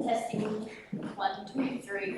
Testing 1, 2, 3.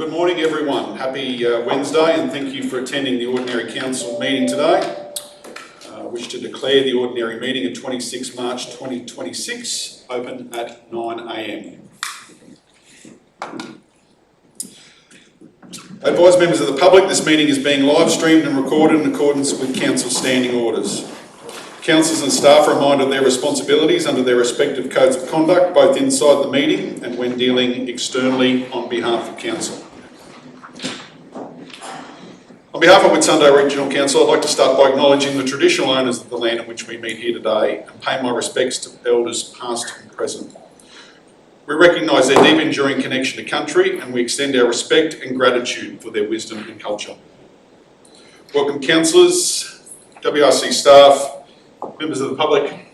Good morning everyone. Happy Wednesday and thank you for attending the Ordinary Council meeting today. I wish to declare the Ordinary meeting of 26 March 2026 open at 9 a.m. I advise members of the public this meeting is being live streamed and recorded in accordance with Council standing orders. Councillors and staff are reminded of their responsibilities under their respective codes of conduct, both inside the meeting and when dealing externally on behalf of Council. On behalf of Whitsunday Regional Council, I'd like to start by acknowledging the traditional owners of the land on which we meet here today and pay my respects to elders past and present. We recognise their deep enduring connection to country and we extend our respect and gratitude for their wisdom and culture. Welcome councillors, WRC staff, members of the public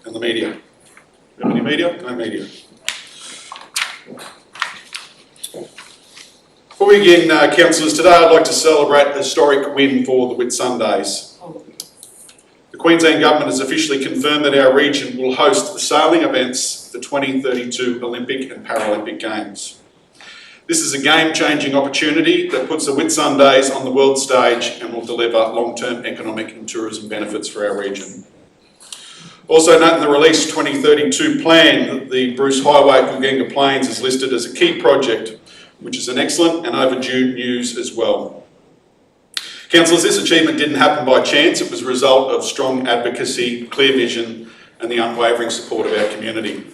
and the media. Do we have any media? No media. Before we begin, councillors, today I'd like to celebrate a historic win for the Whitsundays. The Queensland Government has officially confirmed that our region will host the sailing events for the 2032 Olympic and Paralympic Games. This is a game-changing opportunity that puts the Whitsundays on the world stage and will deliver long-term economic and tourism benefits for our region. Also note in the release 2032 plan that the Bruce Highway at Gulgenga Plains is listed as a key project, which is an excellent and overdue news as well. Councillors, this achievement didn't happen by chance. It was a result of strong advocacy, clear vision and the unwavering support of our community.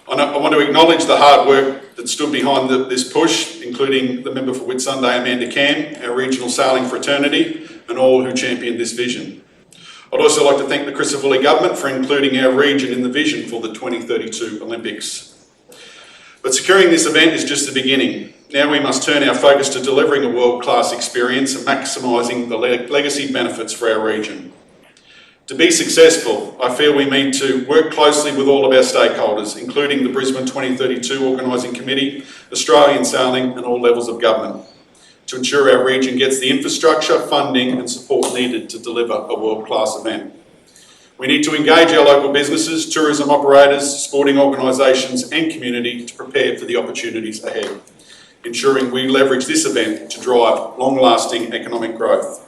I want to acknowledge the hard work that stood behind this push, including the member for Whitsunday, Amanda Cam, our regional sailing fraternity, and all who championed this vision. I'd also like to thank the Christopher Government for including our region in the vision for the 2032 Olympics. But securing this event is just the beginning. Now we must turn our focus to delivering a world-class experience and maximising the legacy benefits for our region. To be successful, I feel we need to work closely with all of our stakeholders, including the Brisbane 2032 Organising Committee, Australian Sailing and all levels of government, to ensure our region gets the infrastructure, funding and support needed to deliver a world-class event. We need to engage our local businesses, tourism operators, sporting organisations and community to prepare for the opportunities ahead, ensuring we leverage this event to drive long-lasting economic growth.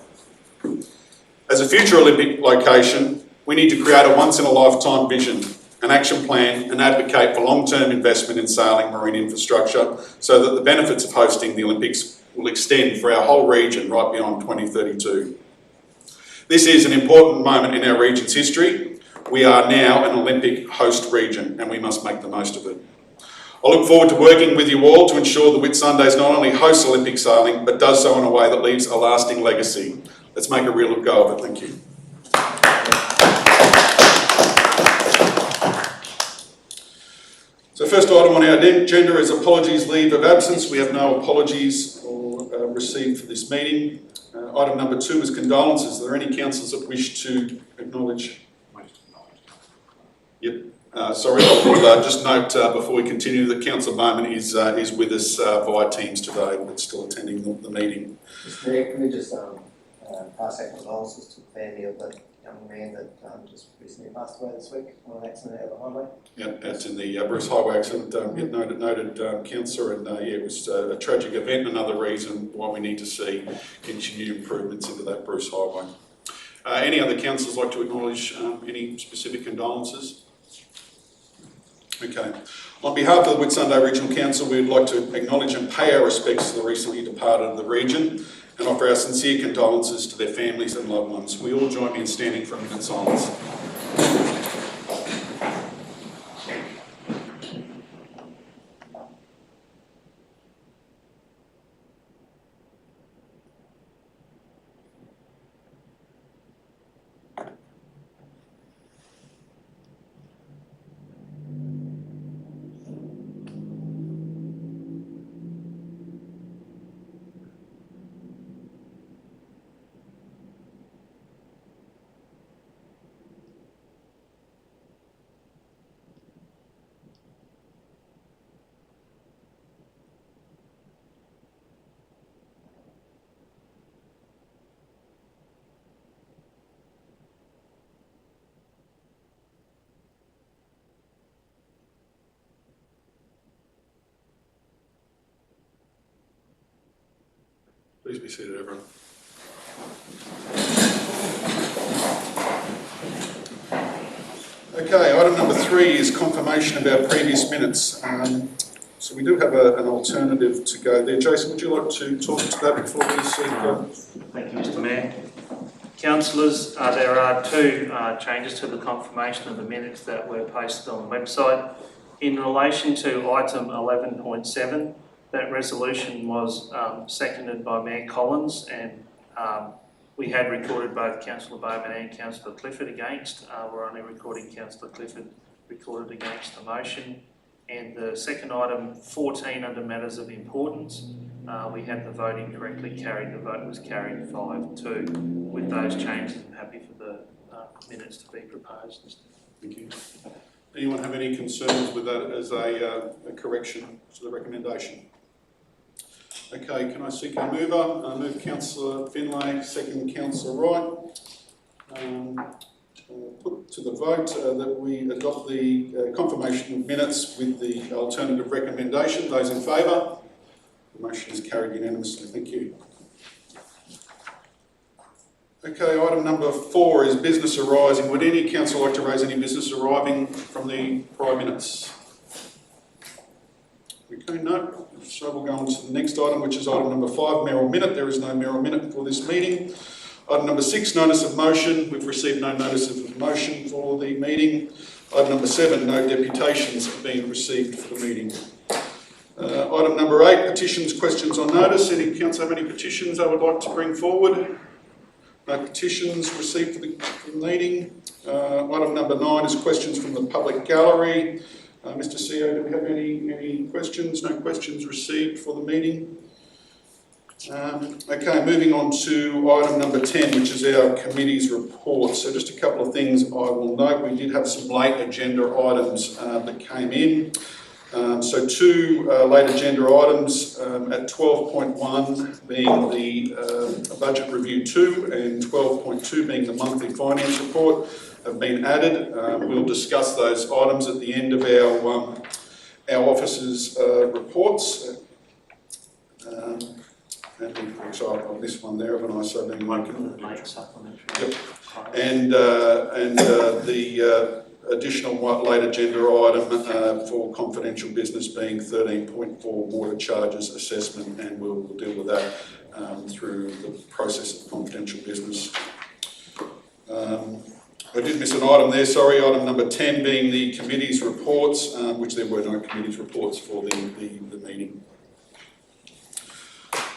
As a future Olympic location, we need to create a once-in-a-lifetime vision, an action plan and advocate for long-term investment in sailing marine infrastructure so that the benefits of hosting the Olympics will extend for our whole region right beyond 2032. This is an important moment in our region's history. We are now an Olympic host region and we must make the most of it. I look forward to working with you all to ensure the Whitsundays not only hosts Olympic sailing, but does so in a way that leaves a lasting legacy. Let's make a real go of it. Thank you. So first item on our agenda is apologies, leave of absence. We have no apologies received for this meeting. Item number 2 is condolences. Are there any councillors that wish to acknowledge? Yep. Sorry, I will just note before we continue that Councillor Bowman is with us via Teams today, but still attending the meeting. Mr. Mayor, can we just pass out condolences to the family of the young man that just recently passed away this week on an accident out of the highway? Yep, that's in the Bruce Highway accident. Noted councillor, and yeah, it was a tragic event. Another reason why we need to see continued improvements into that Bruce Highway. Any other councillors like to acknowledge any specific condolences? Okay. On behalf of the Whitsunday Regional Council, we would like to acknowledge and pay our respects to the recently departed of the region and offer our sincere condolences to their families and loved ones. We all join me in standing for a minute's silence. Please be seated, everyone. Okay, item number 3 is confirmation of our previous minutes. So we do have an alternative to go there. Jason, would you like to talk to that before we seek? Thank you, Mr. Mayor. Councillors, there are 2 changes to the confirmation of the minutes that were posted on the website. In relation to item 11.7, that resolution was seconded by Mayor Collins, and we had recorded both Councillor Bowman and Councillor Clifford against. We're only recording Councillor Clifford recorded against the motion. And the second item, 14, under matters of importance, we had the vote incorrectly carried. The vote was carried 5-2. With those changes, I'm happy for the minutes to be proposed. Thank you. Anyone have any concerns with that as a correction to the recommendation? Okay, can I seek a mover? I move Councillor Finlay, second Councillor Wright. Put to the vote that we adopt the confirmation of minutes with the alternative recommendation. Those in favour? The motion is carried unanimously. Thank you. Okay, item number 4 is business arising. Would any council like to raise any business arising from the prior minutes? Okay, no. So we'll go on to the next item, which is item number 5, mayoral minute. There is no mayoral minute for this meeting. Item number 6, notice of motion. We've received no notice of motion for the meeting. Item number 7, no deputations have been received for the meeting. Item number 8, petitions, questions on notice. Any council have any petitions they would like to bring forward? No petitions received for the meeting. Item number 9 is questions from the public gallery. Mr. CEO, do we have any questions? No questions received for the meeting. Okay, moving on to item number 10, which is our committee's report. So just a couple of things I will note. We did have some late agenda items that came in. So 2 late agenda items at 12.1 being the budget review 2 and 12.2 being the monthly finance report have been added. We'll discuss those items at the end of our officers' reports. So I've this one there, haven't I? So being Late supplementary. Yep. And the additional late agenda item for confidential business being 13.4 water charges assessment, and we'll deal with that through the process of confidential business. I did miss an item there, sorry, item number 10 being the committee's reports, which there were no committee's reports for the meeting.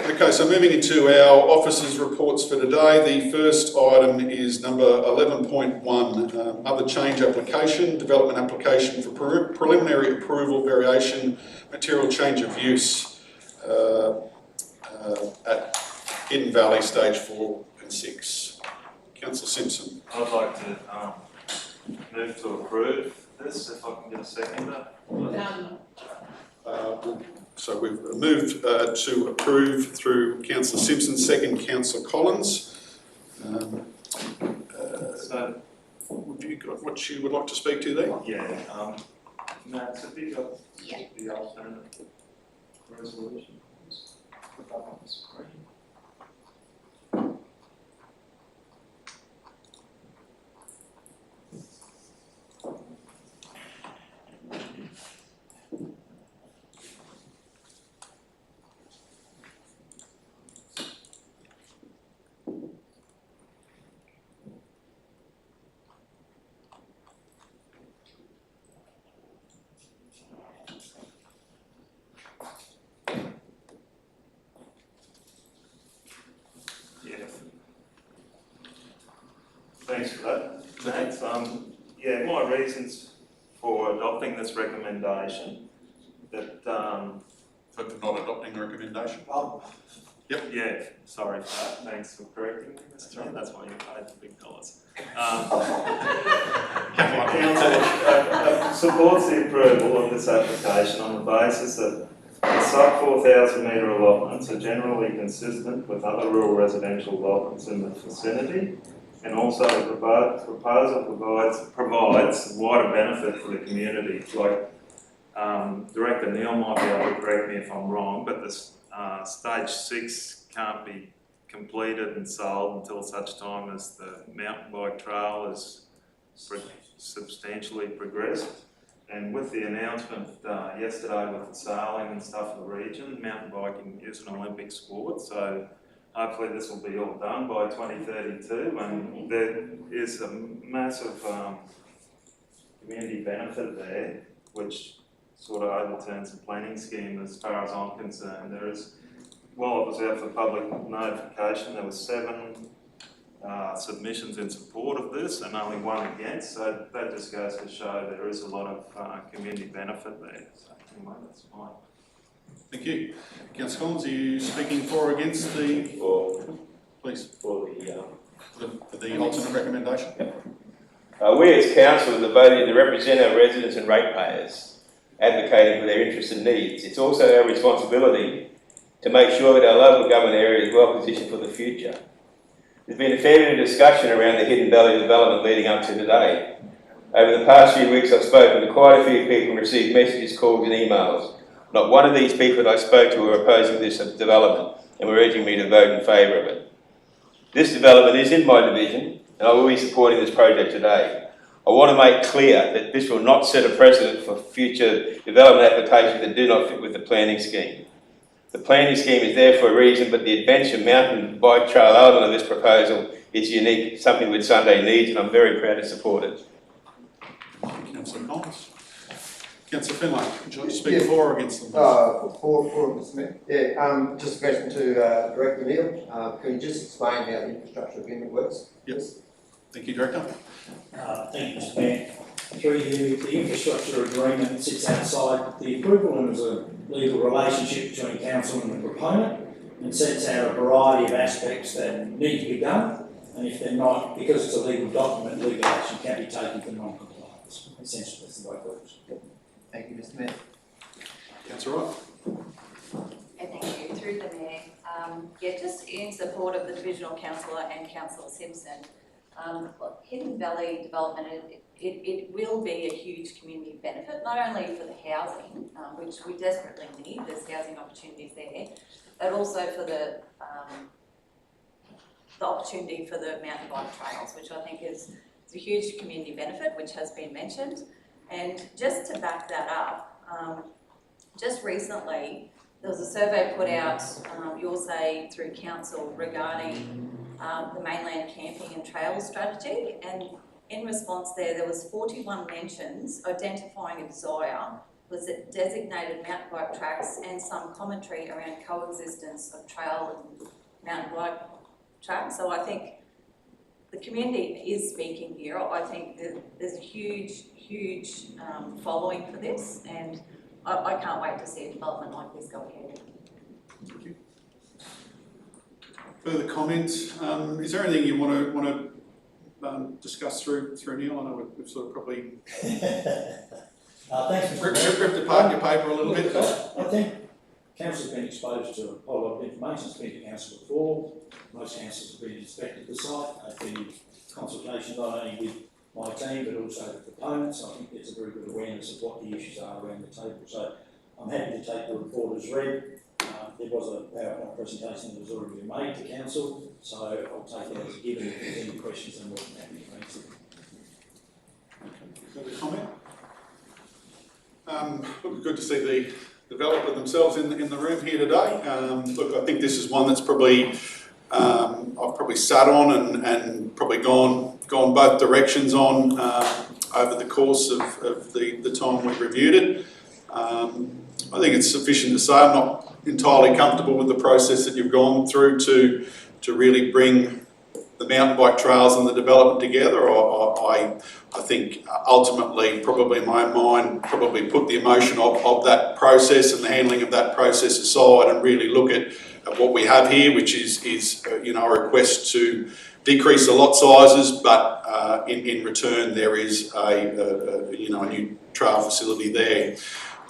Okay, so moving into our officers' reports for today, the first item is number 11.1, other change application, development application for preliminary approval variation, material change of use at Hidden Valley Stage 4 and 6. Councillor Simpson. I'd like to move to approve this, if I can get a seconder. So we've moved to approve through Councillor Simpson, second Councillor Collins. So, have you got what you would like to speak to there? yeah, Matt, have you got the alternative resolution? Put that on the screen. Thanks for that, Matt. Yeah, my reasons for adopting this recommendation that For not adopting the recommendation? yeah, sorry for that. Thanks for correcting me. That's why you paid the big dollars. Council supports the approval of this application on the basis that the sub 4,000 metre allotments are generally consistent with other rural residential allotments in the vicinity, and also the proposal provides wider benefit for the community. Like Director Neil might be able to correct me if I'm wrong, but this stage 6 can't be completed and sold until such time as the mountain bike trail is substantially progressed. And with the announcement yesterday with the sailing and stuff in the region, mountain biking is an Olympic sport, so hopefully this will be all done by 2032, and there is a massive community benefit there, which sort of overturns the planning scheme as far as I'm concerned. There is, while it was out for public notification, there were 7 submissions in support of this and only 1 against, so that just goes to show there is a lot of community benefit there. So anyway, that's fine. Thank you. Councillor Collins, are you speaking for or against the, please, For the alternate recommendation? we as council are voting to represent our residents and ratepayers, advocating for their interests and needs. It's also our responsibility to make sure that our local government area is well positioned for the future. There's been a fair bit of discussion around the Hidden Valley development leading up to today. Over the past few weeks I've spoken to quite a few people and received messages, calls and emails. Not one of these people that I spoke to were opposing this development and were urging me to vote in favour of it. This development is in my division and I will be supporting this project today. I want to make clear that this will not set a precedent for future development applications that do not fit with the planning scheme. The planning scheme is there for a reason, but the adventure mountain bike trail element of this proposal is unique, something Whitsunday needs, and I'm very proud to support it. Councillor Collins. Councillor Finlay, would you like to speak for or against them? For Mr. Smith. Yeah, just a question to Director Neil. Can you just explain how the infrastructure agreement works? Yes. Thank you, Director. Thank you, Mr. Mayor. Through you, the infrastructure agreement sits outside the approval and is a legal relationship between council and the proponent and sets out a variety of aspects that need to be done, and if they're not, because it's a legal document, legal action can be taken for non-compliance. Essentially, that's the way it works. Thank you, Mr. Mayor. Councillor Wright. Thank you, through the Mayor. Yeah, just in support of the Divisional Councillor and Councillor Simpson. Look, Hidden Valley development, it will be a huge community benefit, not only for the housing, which we desperately need, there's housing opportunities there, but also for the opportunity for the mountain bike trails, which I think is a huge community benefit, which has been mentioned. And just to back that up, just recently, there was a survey put out, you'll say through council, regarding the mainland camping and trails strategy, and in response there was 41 mentions identifying a desire was it designated mountain bike tracks and some commentary around coexistence of trail and mountain bike tracks. So I think the community is speaking here. I think that there's a huge following for this, and I can't wait to see a development like this go ahead. Thank you. Further comments? Is there anything you want to discuss through Neil? I know we've sort of probably Thanks, Mr. Mayor. ripped apart your paper a little bit. I think council's been exposed to a whole lot of information. It's been to council before. Most councils have been inspected the site. They've been consultation not only with my team but also the proponents. I think there's a very good awareness of what the issues are around the table. So I'm happy to take the report as read. There was a PowerPoint presentation that was already been made to council, so I'll take it as a given. If there's any questions, then we'll be happy to answer them. Further comment? Look, good to see the developer themselves in the room here today. Look, I think this is one that's probably I've probably sat on and probably gone both directions on over the course of the time we've reviewed it. I think it's sufficient to say I'm not entirely comfortable with the process that you've gone through to really bring the mountain bike trails and the development together. I think ultimately, probably in my own mind, probably put the emotion of that process and the handling of that process aside and really look at what we have here, which is a request to decrease the lot sizes, but in return there is a new trail facility there.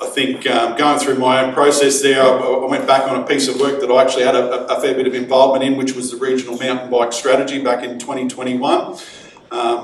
I think going through my own process there, I went back on a piece of work that I actually had a fair bit of involvement in, which was the regional mountain bike strategy back in 2021.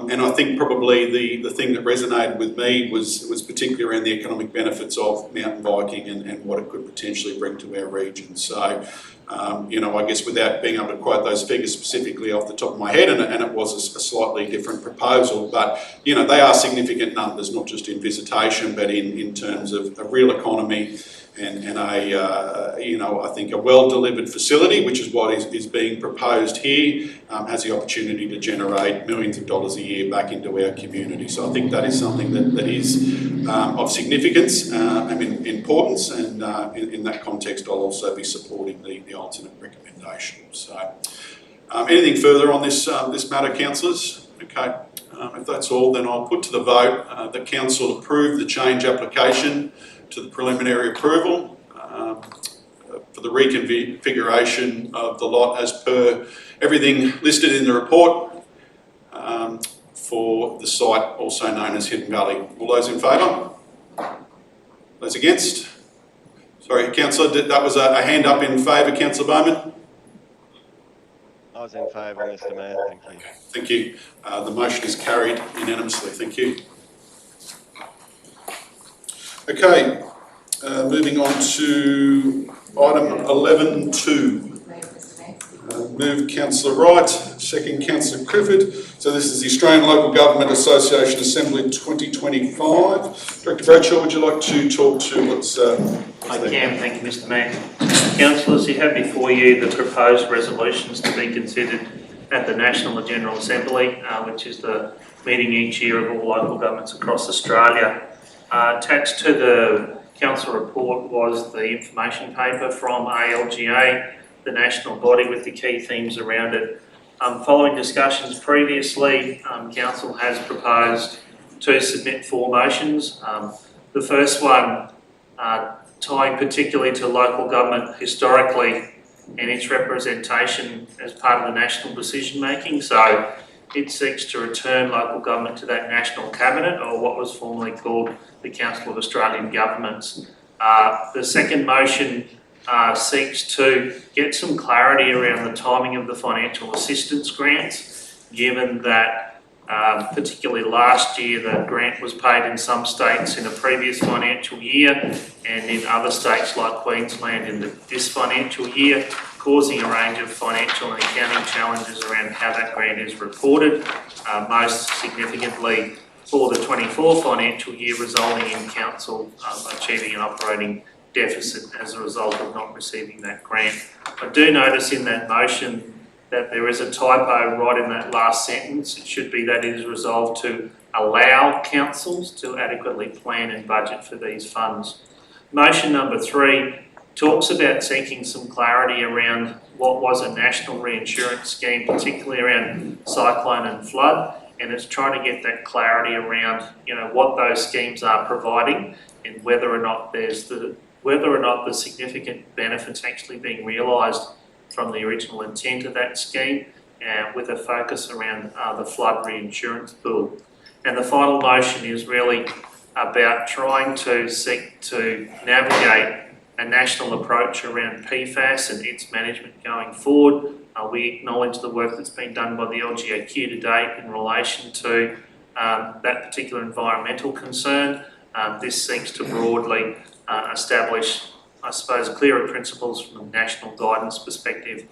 And I think probably the thing that resonated with me was particularly around the economic benefits of mountain biking and what it could potentially bring to our region. So, I guess without being able to quote those figures specifically off the top of my head, and it was a slightly different proposal, but, they are significant numbers, not just in visitation, but in terms of a real economy and I think a well-delivered facility, which is what is being proposed here, has the opportunity to generate millions of dollars a year back into our community. So I think that is something that is of significance and importance, and in that context I'll also be supporting the alternate recommendation. So anything further on this matter, councillors? Okay, if that's all, then I'll put to the vote that council approve the change application to the preliminary approval for the reconfiguration of the lot as per everything listed in the report for the site also known as Hidden Valley. All those in favour? Those against? Sorry, councillor, that was a hand up in favour, councillor Bowman? I was in favour, Mr Mayor, thank you. Thank you. The motion is carried unanimously. Thank you. Okay, moving on to item 11.2. Move Councillor Wright, second Councillor Clifford. So this is the Australian Local Government Association Assembly 2025. Director Bradshaw, would you like to talk to what's I can, thank you Mr Mayor. Councillors, you have before you the proposed resolutions to be considered at the National General Assembly, which is the meeting each year of all local governments across Australia. Attached to the council report was the information paper from ALGA, the national body, with the key themes around it. Following discussions previously, council has proposed to submit 4 motions. The first one tying particularly to local government historically and its representation as part of the national decision making. So it seeks to return local government to that national cabinet, or what was formerly called the Council of Australian Governments. The second motion seeks to get some clarity around the timing of the financial assistance grants, given that particularly last year the grant was paid in some states in a previous financial year and in other states like Queensland in this financial year, causing a range of financial and accounting challenges around how that grant is reported, most significantly for the 24 financial year, resulting in council achieving an operating deficit as a result of not receiving that grant. I do notice in that motion that there is a typo right in that last sentence. It should be that it is resolved to allow councils to adequately plan and budget for these funds. Motion number 3 talks about seeking some clarity around what was a national reinsurance scheme, particularly around cyclone and flood, and it's trying to get that clarity around, what those schemes are providing and whether or not the significant benefits actually being realised from the original intent of that scheme, with a focus around the flood reinsurance pool. And the final motion is really about trying to seek to navigate a national approach around PFAS and its management going forward. We acknowledge the work that's been done by the LGAQ to date in relation to that particular environmental concern. This seeks to broadly establish, I suppose, clearer principles from a national guidance perspective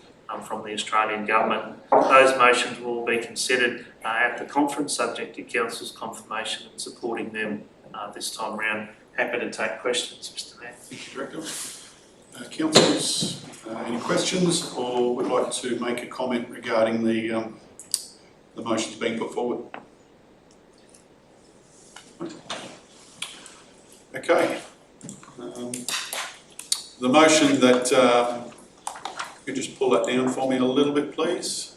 from the Australian Government. Those motions will be considered at the conference, subject to Council's confirmation and supporting them this time round. Happy to take questions, Mr Mayor. Thank you, Director. Councillors, any questions, or would like to make a comment regarding the motions being put forward? Okay. The motion that, you just pull that down for me a little bit, please.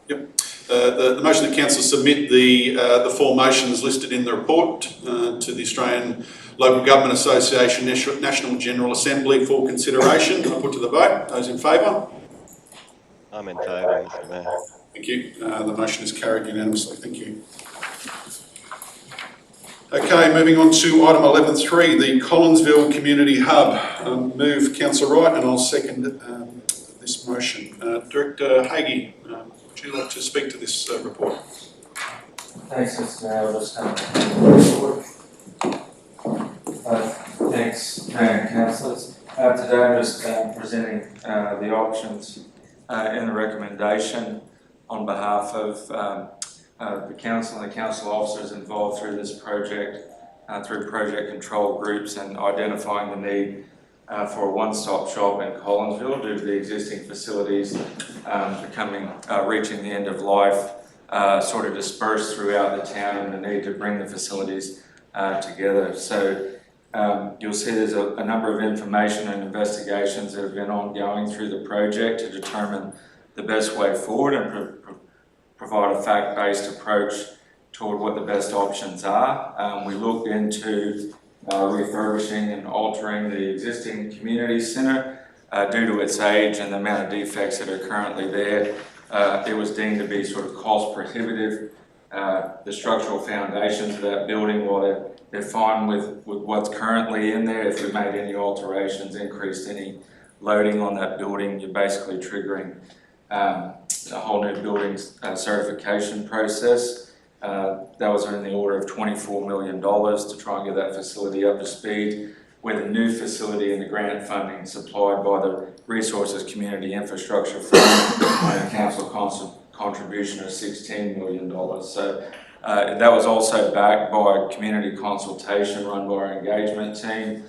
Yep. The motion that council submit the 4 motions listed in the report to the Australian Local Government Association National General Assembly for consideration. I'll put to the vote. Those in favour? I'm in favour, Mr Mayor. Thank you. The motion is carried unanimously. Thank you. Okay, moving on to item 11.3, the Collinsville Community Hub. Move Councillor Wright, and I'll second this motion. Director Hagee, would you like to speak to this report? Thanks, Mr. Mayor. I'll just come forward. Thanks, Mayor and Councillors. Today I'm just presenting the options in the recommendation on behalf of the Council and the Council officers involved through this project, through project control groups and identifying the need for a one-stop shop in Collinsville due to the existing facilities reaching the end of life, sort of dispersed throughout the town, and the need to bring the facilities together. So you'll see there's a number of information and investigations that have been ongoing through the project to determine the best way forward and provide a fact-based approach toward what the best options are. We looked into refurbishing and altering the existing community centre due to its age and the amount of defects that are currently there. It was deemed to be sort of cost prohibitive. The structural foundations of that building, while they're fine with what's currently in there, if we made any alterations, increased any loading on that building, you're basically triggering a whole new building certification process. That was in the order of $24 million to try and get that facility up to speed, with a new facility and the grant funding supplied by the Resources Community Infrastructure Fund and a council contribution of $16 million. So that was also backed by a community consultation run by our engagement team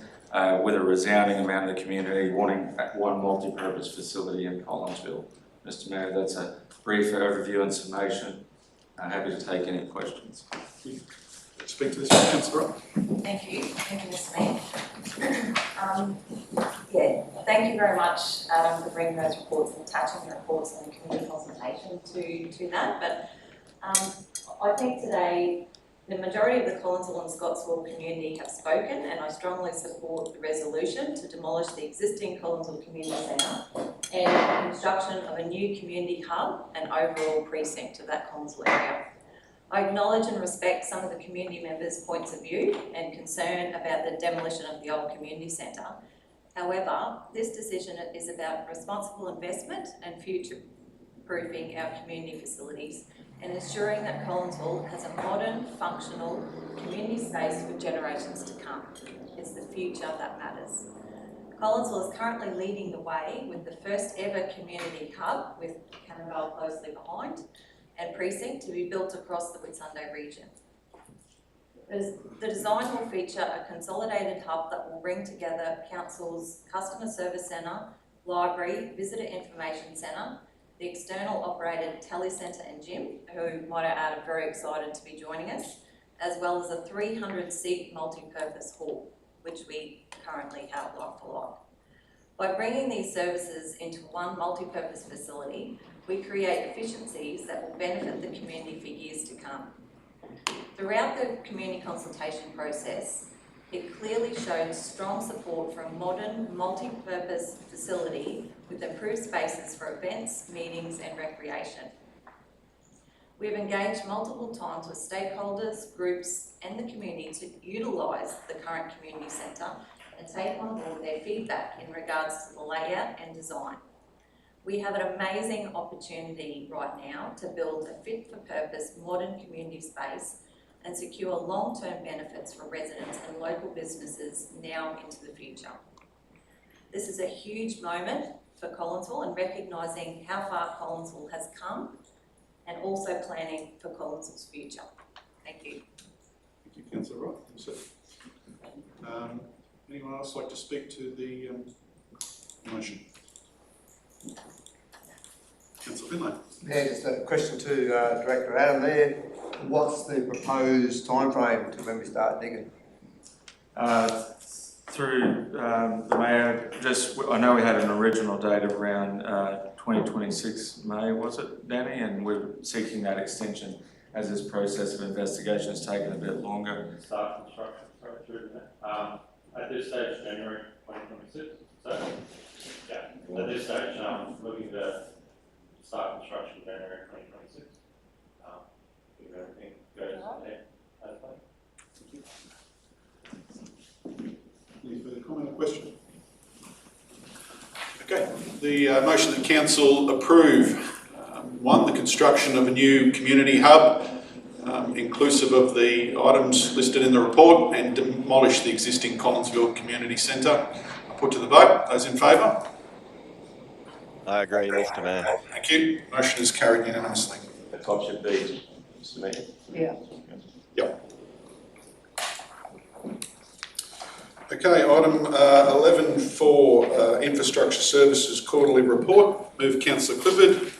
with a resounding amount of the community wanting one multi-purpose facility in Collinsville. Mr. Mayor, that's a brief overview and summation. I'm happy to take any questions. Speak to this, Councillor. Thank you, Mr. Mayor. Thank you very much, Adam, for bringing those reports and attaching the reports and the community consultation to that. But I think today the majority of the Collinsville and Scottsville community have spoken, and I strongly support the resolution to demolish the existing Collinsville Community Centre and construction of a new community hub and overall precinct of that Collinsville area. I acknowledge and respect some of the community members' points of view and concern about the demolition of the old community centre. However, this decision is about responsible investment and future-proofing our community facilities and ensuring that Collinsville has a modern, functional community space for generations to come. It's the future that matters. Collinsville is currently leading the way with the first ever community hub, with Cannonvale closely behind, and precinct to be built across the Whitsunday region. The design will feature a consolidated hub that will bring together Council's Customer Service Centre, Library, Visitor Information Centre, the external operated telecentre and gym, who might I add are very excited to be joining us, as well as a 300-seat multi-purpose hall, which we currently have like for like. By bringing these services into one multi-purpose facility, we create efficiencies that will benefit the community for years to come. Throughout the community consultation process, it clearly showed strong support for a modern, multi-purpose facility with improved spaces for events, meetings and recreation. We have engaged multiple times with stakeholders, groups and the community to utilise the current community centre and take on board their feedback in regards to the layout and design. We have an amazing opportunity right now to build a fit-for-purpose modern community space and secure long-term benefits for residents and local businesses now into the future. This is a huge moment for Collinsville and recognising how far Collinsville has come and also planning for Collinsville's future. Thank you. Thank you, Councillor Wright. Anyone else like to speak to the motion? Councillor Finlay. Yeah, just a question to Director Adam there. What's the proposed timeframe to when we start digging? Through the Mayor, I know we had an original date of around 2026 May, was it, Danny? And we're seeking that extension as this process of investigation has taken a bit longer. Start construction, sorry, through that. At this stage, January 2026. So, yeah, at this stage, looking to start construction January 2026. If everything goes ahead as planned. Any further comment or question? Okay, the motion that Council approve, one, the construction of a new community hub curriculum inclusive of the items listed in the report and demolish the existing Collinsville Community Centre. I put to the vote. Those in favour? I agree, Mr Mayor. Thank you. Motion is carried unanimously. The top should be, Mr Mayor. Yeah. Okay, item 11.4, Infrastructure Services Quarterly Report. Move Councillor Clifford.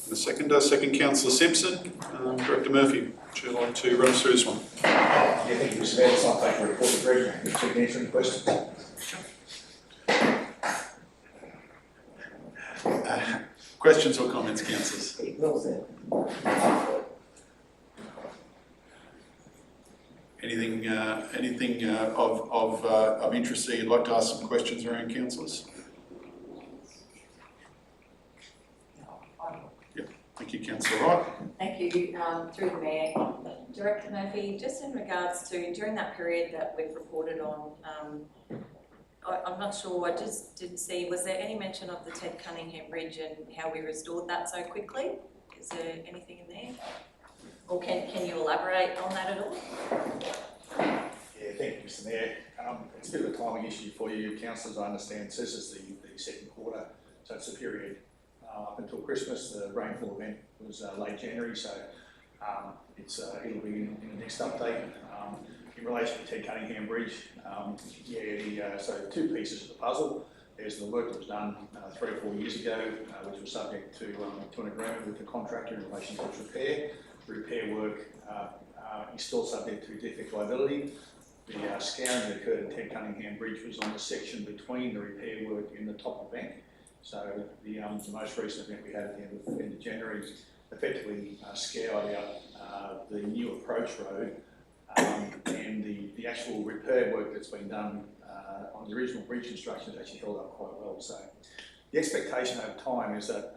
The second Councillor Simpson. Director Murphy, would you like to run us through this one? Yeah, thank you, Mr Mayor. It's not taking a report of agreement. If you can answer any questions. Questions or comments, councillors? Anything of interest that you'd like to ask some questions around, councillors? Yeah, thank you, Councillor Wright. Thank you, through the Mayor. Director Murphy, just in regards to, during that period that we've reported on, I'm not sure, I just didn't see, was there any mention of the Ted Cunningham Bridge and how we restored that so quickly? Is there anything in there? Or can you elaborate on that at all? Yeah, thank you, Mr Mayor. It's a bit of a timing issue for you, councillors. I understand this is the second quarter, so it's a period up until Christmas. The rainfall event was late January, so it'll be in the next update. In relation to Ted Cunningham Bridge, so two pieces of the puzzle. There's the work that was done 3 or 4 years ago, which was subject to an agreement with the contractor in relation to its repair. The repair work is still subject to defect liability. The scouring that occurred at Ted Cunningham Bridge was on the section between the repair work and the top of the bank. So the most recent event we had at the end of January effectively scoured out the new approach road, and the actual repair work that's been done on the original bridge construction has actually held up quite well. So the expectation over time is that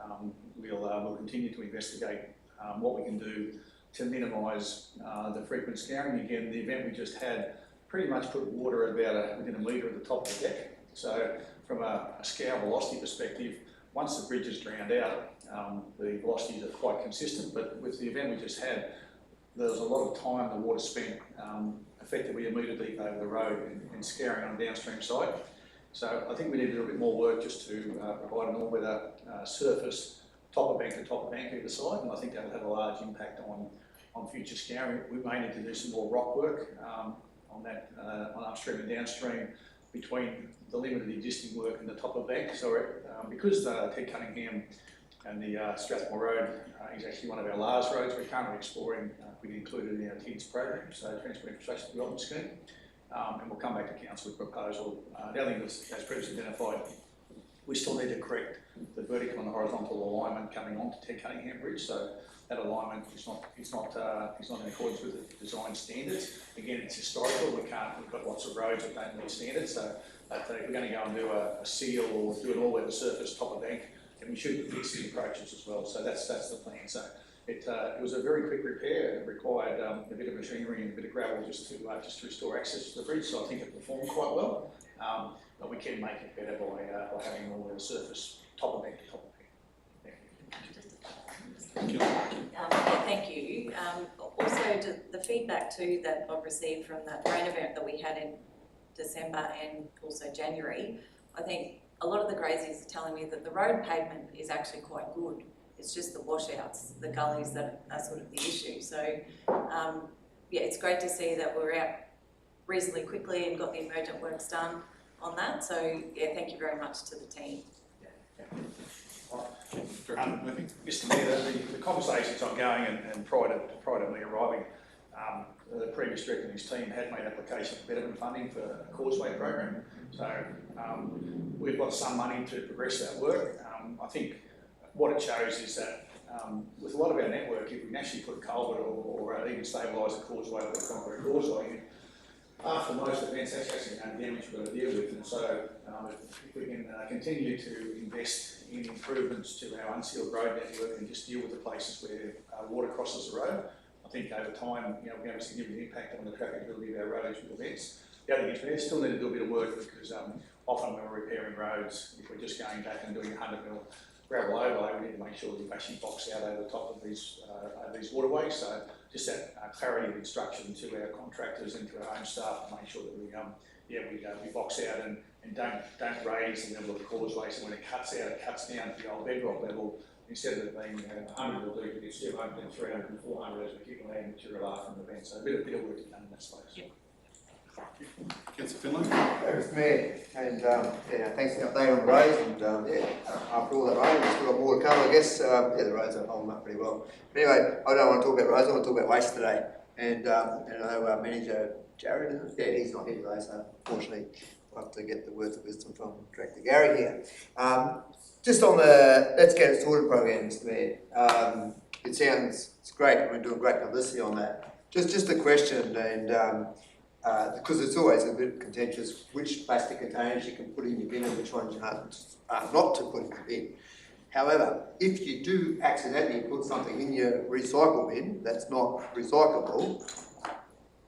we'll continue to investigate what we can do to minimise the frequent scouring. Again, the event we just had pretty much put water about within a metre of the top of the deck. So from a scour velocity perspective, once the bridge is drowned out, the velocities are quite consistent, but with the event we just had, there was a lot of time the water spent effectively a metre deep over the road and scouring on a downstream site. So I think we need to do a bit more work just to provide an all-weather surface, top of bank to top of bank either side, and I think that will have a large impact on future scouring. We may need to do some more rock work on upstream and downstream between the limit of the existing work and the top of bank. So because Ted Cunningham and the Strathmore Road is actually one of our largest roads, we're currently exploring, we included in our TIDS program, so Transport Infrastructure Development Scheme, and we'll come back to council with a proposal. The other thing that's, as previously identified, we still need to correct the vertical and horizontal alignment coming onto Ted Cunningham Bridge. So that alignment is not in accordance with the design standards. Again, it's historical. We've got lots of roads that don't meet standards. So if we're going to go and do a seal or do an all-weather surface top of bank, then we should fix the approaches as well. So that's the plan. So it was a very quick repair. It required a bit of machinery and a bit of gravel just to restore access to the bridge. So I think it performed quite well. But we can make it better by having an all-weather surface top of bank to top of bank. Thank you. Thank you. Also, the feedback too that I've received from that rain event that we had in December and also January, I think a lot of the graziers are telling me that the road pavement is actually quite good. It's just the washouts, the gullies that are sort of the issue. So, yeah, it's great to see that we're out reasonably quickly and got the emergent works done on that. So, yeah, thank you very much to the team. Mr Mayor, the conversation's ongoing, and prior to me arriving, the previous director and his team had made application for betterment funding for a causeway program. So we've got some money to progress that work. I think what it shows is that with a lot of our network, if we can actually put a culvert or even stabilise a causeway or a concrete causeway, after most events, that's actually no damage we've got to deal with. And so if we can continue to invest in improvements to our unsealed road network and just deal with the places where water crosses the road, I think over time, we're going to have a significant impact on the trafficability of our roads with events. The other thing is we still need to do a bit of work because often when we're repairing roads, if we're just going back and doing 100 mil gravel overlay, we need to make sure that we actually box out over the top of these waterways. So just that clarity of instruction to our contractors and to our own staff to make sure that we box out and don't raise the level of the causeway. So when it cuts out, it cuts down to the old bedrock level. Instead of it being 100 or deep, it's still open at 300 and 400 as we keep on adding material after the event. So a bit of work to be done in that space. Councillor Finlay. Mr Mayor, and thanks for the update on the roads, and after all that rain, we've still got more to come, I guess. The roads are holding up pretty well. But anyway, I don't want to talk about roads, I want to talk about waste today. And I know our manager, Jared, he's not here today, so unfortunately we'll have to get the words of wisdom from Director Gary here. Just on the Let's Get It Sorted program, Mr Mayor, it's great, we're doing great publicity on that. Just a question, and because it's always a bit contentious which plastic containers you can put in your bin and which ones you are not to put in your bin. However, if you do accidentally put something in your recycle bin that's not recyclable,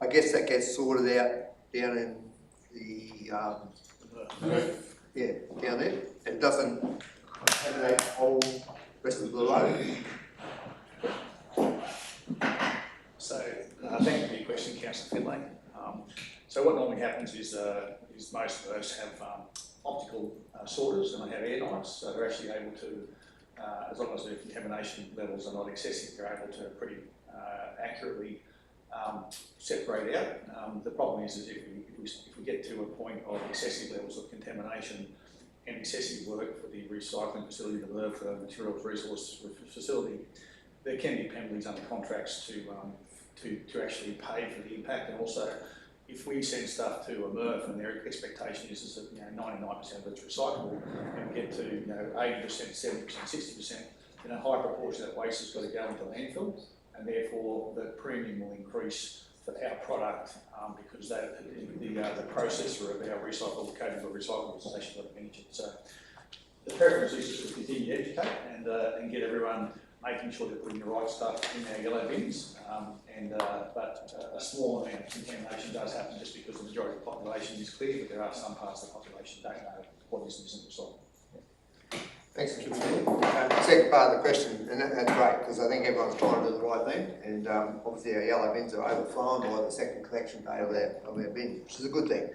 I guess that gets sorted out down in the down there. It doesn't contaminate the whole rest of the road. So thank you for your question, Councillor Finlay. So what normally happens is most of those have optical sorters and they have air knives, so they're actually able to, as long as the contamination levels are not excessive, they're able to pretty accurately separate out. The problem is if we get to a point of excessive levels of contamination and excessive work for the recycling facility, the MRF, the materials resource facility, there can be penalties under contracts to actually pay for the impact. And also, if we send stuff to a MRF and their expectation is that 99% of it's recyclable, and we get to 80%, 70%, 60%, then a high proportion of that waste has got to go into landfill, and therefore the premium will increase for our product because the processor of our recyclable capable recyclable is actually got to manage it. So the preference is just to continue to educate and get everyone making sure they're putting the right stuff in our yellow bins, but a small amount of contamination does happen just because the majority of the population is clear, but there are some parts of the population that don't know what is and isn't recyclable. Thanks, Mr. Mayor. Second part of the question, and that's great, because I think everyone's trying to do the right thing, and obviously our yellow bins are overflowing by the second collection day of their bin, which is a good thing.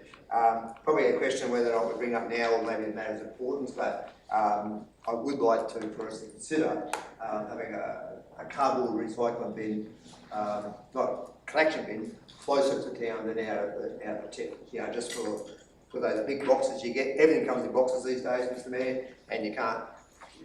Probably a question whether or not we bring up now, or maybe it matters importance, but I would like for us to consider having a cardboard recycling bin, not collection bin, closer to town than out of the tip. Just for those big boxes you get. Everything comes in boxes these days, Mr. Mayor, and you can't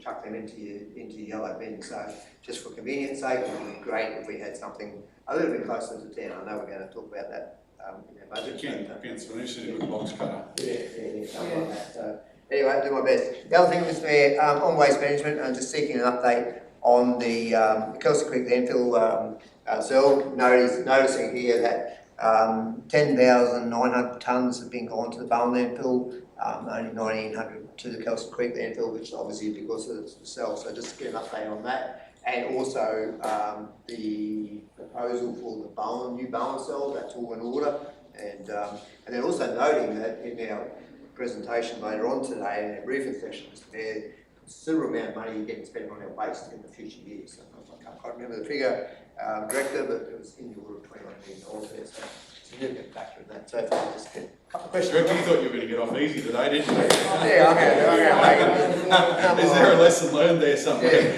chuck them into your yellow bin. So just for convenience sake, it would be great if we had something a little bit closer to town. I know we're going to talk about that in our budget. Councillor with a box cutter. Yeah, something like that. So anyway, I'll do my best. The other thing, Mr. Mayor, on waste management, I'm just seeking an update on the Kelsey Creek landfill cell. Noticing here that 10,900 tonnes have been gone to the Bowen landfill, only 1,900 to the Kelsey Creek landfill, which is obviously because of the cell. So just to get an update on that. And also the proposal for the new Bowen cell, that's all in order. And then also noting that in our presentation later on today, in our briefing session, there's a considerable amount of money you're getting spent on our waste in the future years. So I can't quite remember the figure, Director, but it was in the order of $21 million there, so significant factor in that. So if I just get a couple of questions. Director, you thought you were going to get off easy today, didn't you? Yeah, okay. Is there a lesson learned there somewhere?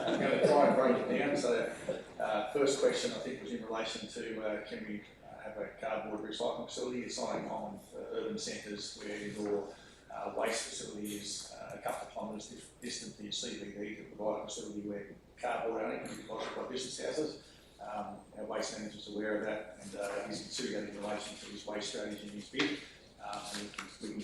I'm going to try and break it down. So first question I think was in relation to can we have a cardboard recycling facility? It's not uncommon for urban centres where your waste facility is a couple of kilometres distant to your CBD to provide a facility where cardboard only can be provided by business houses. Our waste manager is aware of that, and he's considering that in relation to his waste strategy and his bid. And we can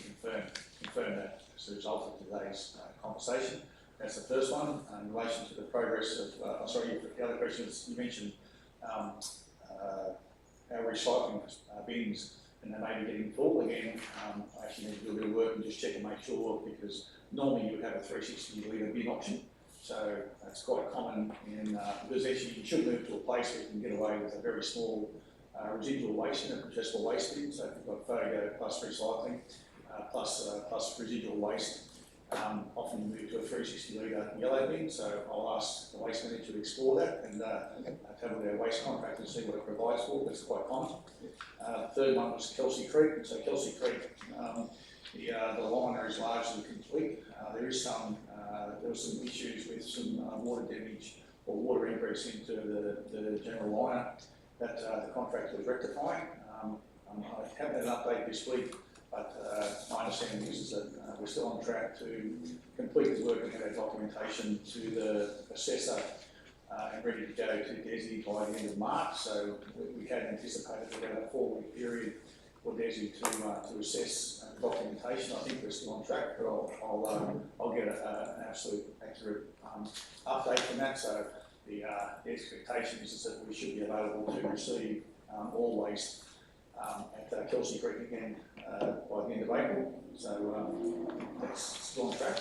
confirm that as a result of today's conversation. That's the first one. In relation to the progress of, the other question is you mentioned our recycling bins, and they may be getting full again. I actually need to do a bit of work and just check and make sure, because normally you would have a 360 litre bin option. So that's quite common because actually you should move to a place where you can get away with a very small residual waste in a digestible waste bin. So if you've got photo plus recycling plus residual waste, often move to a 360 litre yellow bin, so I'll ask the waste manager to explore that and have a look at our waste contract and see what it provides for, but it's quite common. Third one was Kelsey Creek, so Kelsey Creek, the liner is largely complete. There were some issues with some water damage or water ingress into the general liner that the contractor was rectifying. I haven't had an update this week, but my understanding is that we're still on track to complete the work and have our documentation to the assessor and ready to go to DESI by the end of March. So we had anticipated about a 4-week period for DESI to assess documentation. I think we're still on track, but I'll get an absolute accurate update from that. So the expectation is that we should be available to receive all waste at Kelsey Creek again by the end of April. So that's still on track.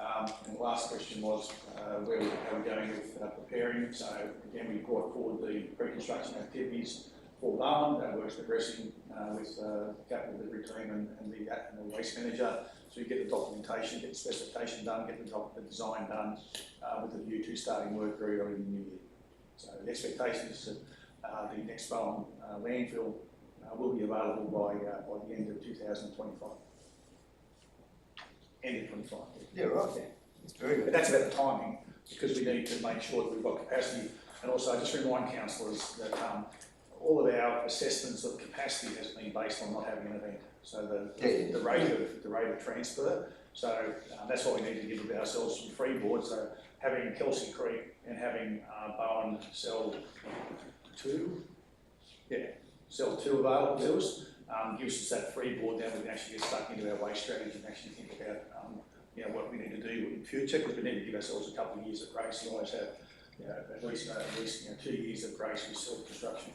And the last question was how we're going with preparing. So again, we brought forward the pre-construction activities for Darwin. That work's progressing with the capital delivery team and the waste manager. So we get the documentation, get the specification done, get the design done with a view to starting work very early in the new year. So the expectation is that the next Bowen landfill will be available by the end of 2025. End of 25. Yeah, right. Yeah. That's very good. But that's about the timing, because we need to make sure that we've got capacity. And also, just remind councillors that all of our assessments of capacity has been based on not having an event. So the rate of transfer. So that's why we need to give ourselves some freeboard. So having Kelsey Creek and having Bowen sell two available to us gives us that freeboard. Then we can actually get stuck into our waste strategy and actually think about what we need to do in the future, because we need to give ourselves a couple of years of grace. We always have at least 2 years of grace with self-construction.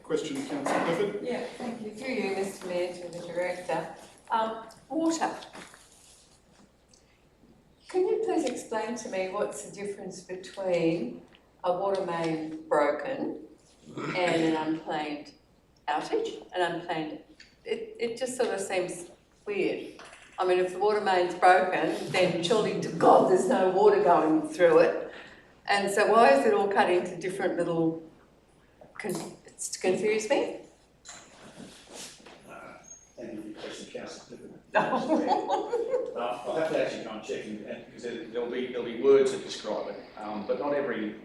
Question, Councillor Clifford? Yeah, thank you. Through you, Mr Mayor, to the Director. Water. Can you please explain to me what's the difference between a water main broken and an unplanned outage? It just sort of seems weird. I mean, if the water main's broken, then surely to God there's no water going through it. And so why is it all cut into different little... It's confused me. Thank you for your question, Councillor. I'll have to actually go and check, because there'll be words that describe it, but not every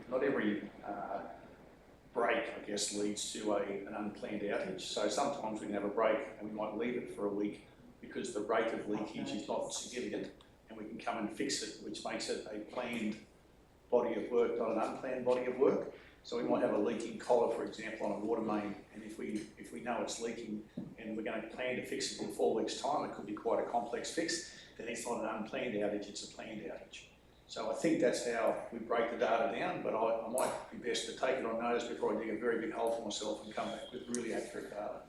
break, I guess, leads to an unplanned outage. So sometimes we can have a break and we might leave it for a week because the rate of leakage is not significant, and we can come and fix it, which makes it a planned body of work, not an unplanned body of work. So we might have a leaking collar, for example, on a water main, and if we know it's leaking and we're going to plan to fix it in 4 weeks' time, it could be quite a complex fix. Then it's not an unplanned outage; it's a planned outage. So I think that's how we break the data down. But I might be best to take it on notice before I dig a very big hole for myself and come back with really accurate data.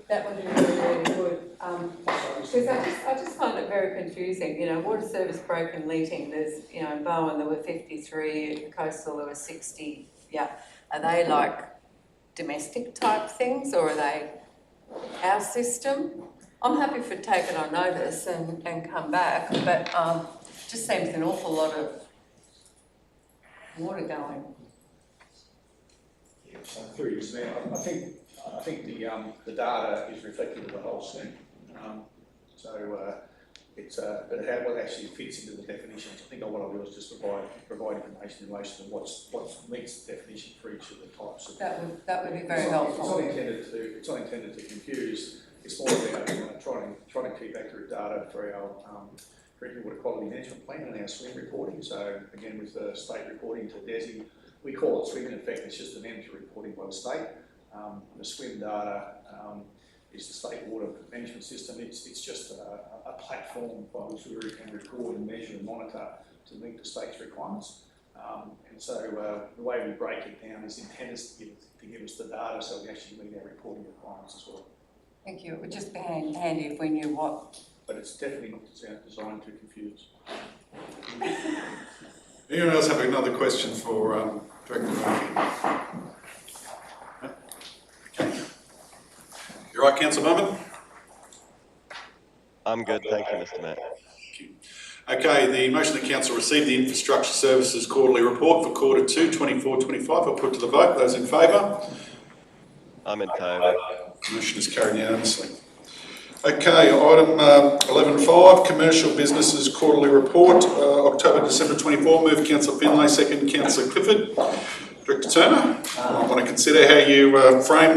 That would be really, really good. Because I just find it very confusing. You know, water service broken leaking. There's, in Bowen there were 53, at Coastal there were 60. Yeah, are they like domestic type things, or are they our system? I'm happy for take it on notice and come back, but just seems an awful lot of water going. Yeah, so through you, Mayor, I think the data is reflective of the whole scheme. But how it actually fits into the definitions. I think what I'll do is just provide information in relation to what meets the definition for each of the types of. That would be very helpful. It's not intended to confuse. It's more about trying to keep accurate data for our drinking water quality management plan and our swim reporting. So again, with the state reporting to DESI, we call it swim. In effect, it's just the mandatory reporting by the state. The swim data is the state water management system. It's just a platform by which we can record and measure and monitor to meet the state's requirements. And so the way we break it down is intended to give us the data so we actually meet our reporting requirements as well. Thank you. It would just be handy if we knew what. But it's definitely not designed to confuse. Anyone else have another question for Director Murphy? Okay. You're right, Councillor Bowman. I'm good, thank you, Mr. Mayor. Okay, the motion that council receive the Infrastructure Services Quarterly Report for Quarter 2, 24-25. I'll put to the vote. Those in favour? I'm in favour. Motion is carried unanimously. Okay, item 11.5, Commercial Businesses Quarterly Report, October-December 24. Move Councillor Finlay, second Councillor Clifford. Director Turner, I want to consider how you frame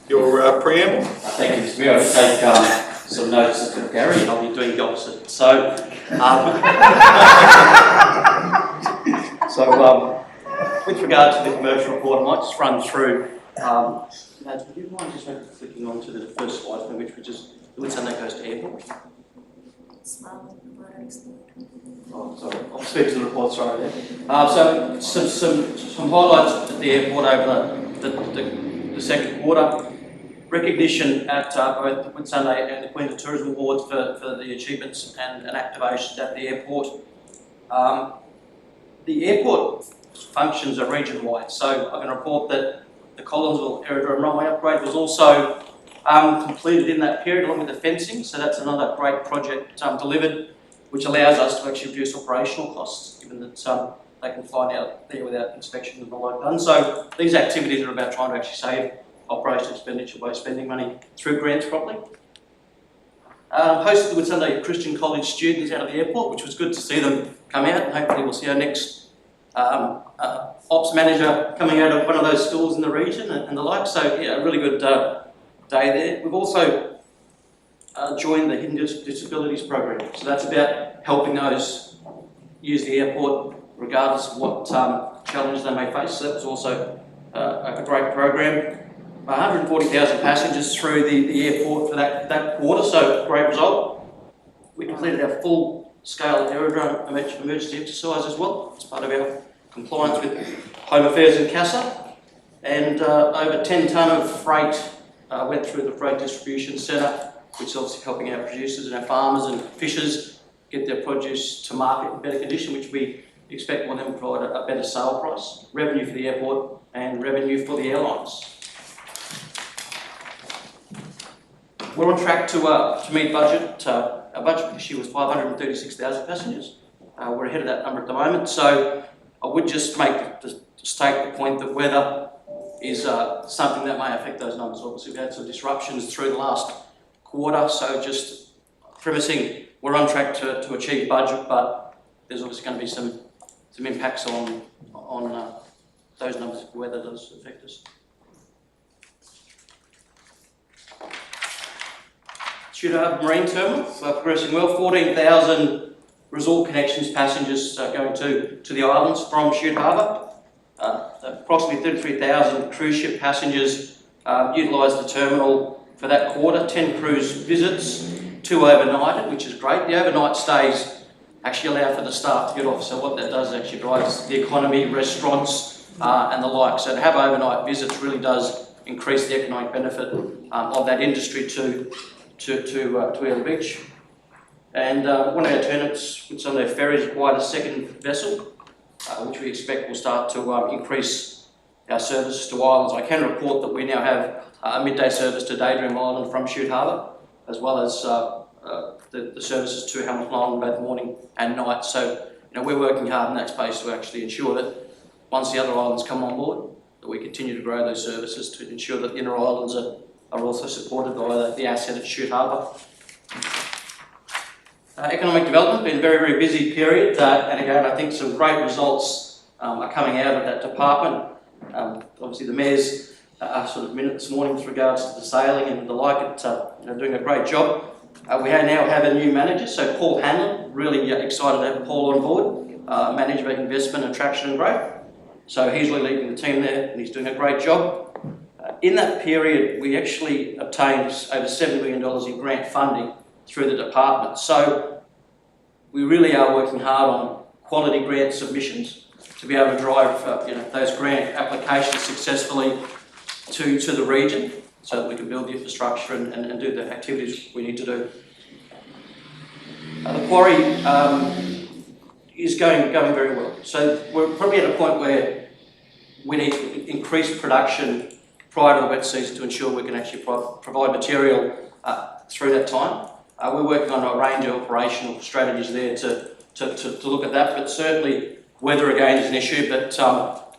your preamble. Thank you, Mr. Mayor. I'll take some notice of Gary and I'll be doing the opposite. With regard to the commercial report, I might just run through. Would you mind just maybe flicking on to the first slide, which is the Whitsunday Coast Airport? Oh, sorry, I'll speak to the report, sorry there. So some highlights at the airport over the second quarter. Recognition at both the Whitsunday and the Queensland Tourism Awards for the achievements and activations at the airport. The airport functions are region-wide, so I can report that the Collinsville Aerodrome runway upgrade was also completed in that period along with the fencing, so that's another great project delivered, which allows us to actually reduce operational costs, given that they can fly out there without inspection and the like done. So these activities are about trying to actually save operational expenditure by spending money through grants properly. Hosted the Whitsunday Christian College students out of the airport, which was good to see them come out, and hopefully we'll see our next ops manager coming out of one of those schools in the region and the like. So yeah, a really good day there. We've also joined the Hidden Disabilities Program. So that's about helping those use the airport regardless of what challenge they may face. So that was also a great program. 140,000 passengers through the airport for that quarter, so great result. We completed our full-scale aerodrome emergency exercise as well, as part of our compliance with Home Affairs and CASA. And over 10 tonne of freight went through the freight distribution centre, which is obviously helping our producers and our farmers and fishers get their produce to market in better condition, which we expect will then provide a better sale price, revenue for the airport and revenue for the airlines. We're on track to meet budget. Our budget this year was 536,000 passengers. We're ahead of that number at the moment. So I would just state the point that weather is something that may affect those numbers. Obviously, we've had some disruptions through the last quarter. So just premising, we're on track to achieve budget, but there's obviously going to be some impacts on those numbers if weather does affect us. Shute Harbour Marine Terminal, progressing well. 14,000 resort connections passengers going to the islands from Shute Harbour. Approximately 33,000 cruise ship passengers utilised the terminal for that quarter. 10 cruise visits, 2 overnighted, which is great. The overnight stays actually allow for the staff to get off, so what that does actually drives the economy, restaurants and the like. So to have overnight visits really does increase the economic benefit of that industry to Early Beach. And one of our tenants, Whitsunday Ferries, acquired a second vessel, which we expect will start to increase our services to islands. I can report that we now have a midday service to Daydream Island from Shute Harbour, as well as the services to Hamilton Island both morning and night. So we're working hard in that space to actually ensure that once the other islands come on board, that we continue to grow those services to ensure that the inner islands are also supported by the asset at Shute Harbour. Economic development, been a very, very busy period, and again, I think some great results are coming out of that department. Obviously, the Mayor's sort of minute this morning with regards to the sailing and the like, doing a great job. We now have a new manager, so Paul Hanlon, really excited to have Paul on board, Manager of Investment, Attraction and Growth. So he's really leading the team there, and he's doing a great job. In that period, we actually obtained over $7 million in grant funding through the department. So we really are working hard on quality grant submissions to be able to drive those grant applications successfully to the region, so that we can build the infrastructure and do the activities we need to do. The quarry is going very well. So we're probably at a point where we need to increase production prior to the wet season to ensure we can actually provide material through that time. We're working on a range of operational strategies there to look at that, but certainly weather again is an issue, but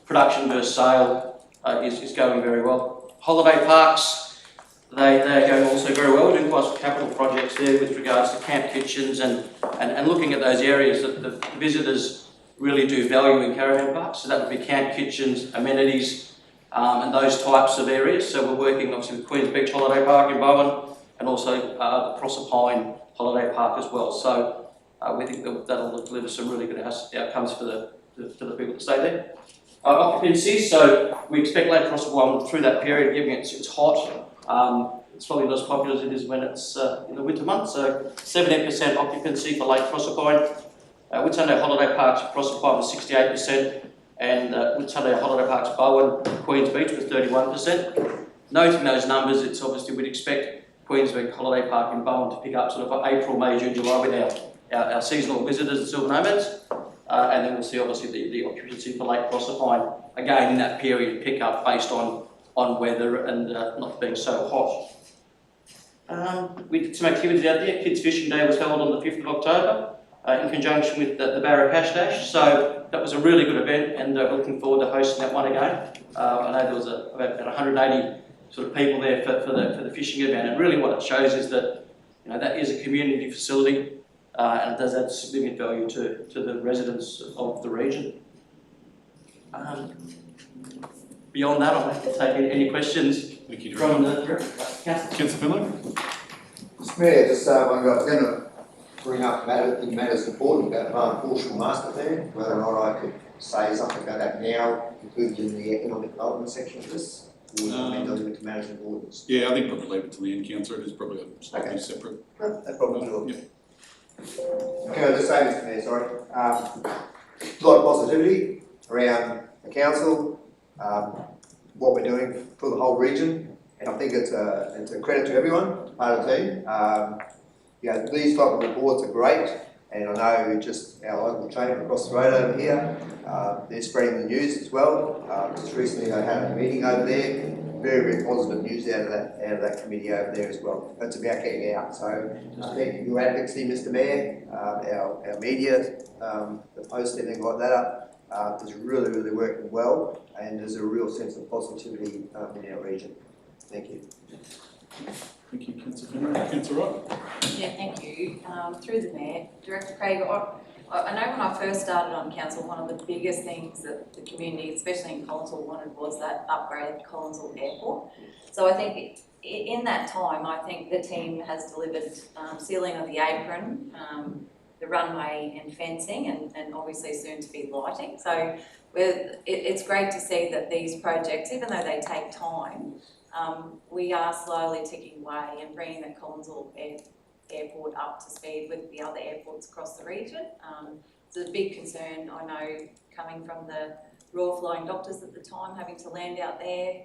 production versus sale is going very well. Holiday parks, they are going also very well. We're doing quite some capital projects there with regards to camp kitchens and looking at those areas that the visitors really do value in caravan parks. So that would be camp kitchens, amenities, and those types of areas. So we're working obviously with Queens Beach Holiday Park in Bowen and also the Proserpine Holiday Park as well. So we think that'll deliver some really good outcomes for the people that stay there. Occupancy, so we expect Lake Proserpine through that period, given it's hot. It's probably not as popular as it is when it's in the winter months. So 70% occupancy for Lake Proserpine. Whitsunday Holiday Parks Proserpine was 68%, and Whitsunday Holiday Parks Bowen, Queens Beach was 31%. Noting those numbers, it's obviously we'd expect Queens Beach Holiday Park in Bowen to pick up sort of April, May, June, July with our seasonal visitors and silver nomads. And then we'll see obviously the occupancy for Lake Proserpine again in that period pick up based on weather and not being so hot. We did some activities out there. Kids Fishing Day was held on the 5th of October in conjunction with the Barra Cash Dash. So that was a really good event, and we're looking forward to hosting that one again. I know there was about 180 sort of people there for the fishing event, and really what it shows is that that is a community facility. And it does add significant value to the residents of the region. Beyond that, I'll have to take any questions from the Councillor Finlay? Mr Mayor, just I was going to bring up matters important about Portugal Master Plan, whether or not I could say something about that now, included in the economic development section of this, or with matters of importance. Yeah, I think probably leave it to the end, Councillor. It is probably a slightly separate. No problem at all. Yeah. Can I just say, Mr Mayor, sorry, a lot of positivity around the council, what we're doing for the whole region, and I think it's a credit to everyone, part of the team. These type of reports are great, and I know just our local trainer across the road over here, they're spreading the news as well. Just recently they had a meeting over there. Very, very positive news out of that committee over there as well. It's about getting out. So I think your advocacy, Mr Mayor, our media, the post, everything like that is really, really working well, and there's a real sense of positivity in our region. Thank you. Thank you, Councillor Finlay. Councillor Wright? Yeah, thank you. Through the Mayor, Director Craig, I know when I first started on council, one of the biggest things that the community, especially in Collinsville, wanted was that upgraded Collinsville Airport. So I think in that time, I think the team has delivered sealing of the apron, the runway and fencing, and obviously soon to be lighting. So it's great to see that these projects, even though they take time, we are slowly ticking away and bringing the Collinsville Airport up to speed with the other airports across the region. It's a big concern, I know, coming from the Royal Flying Doctors at the time, having to land out there,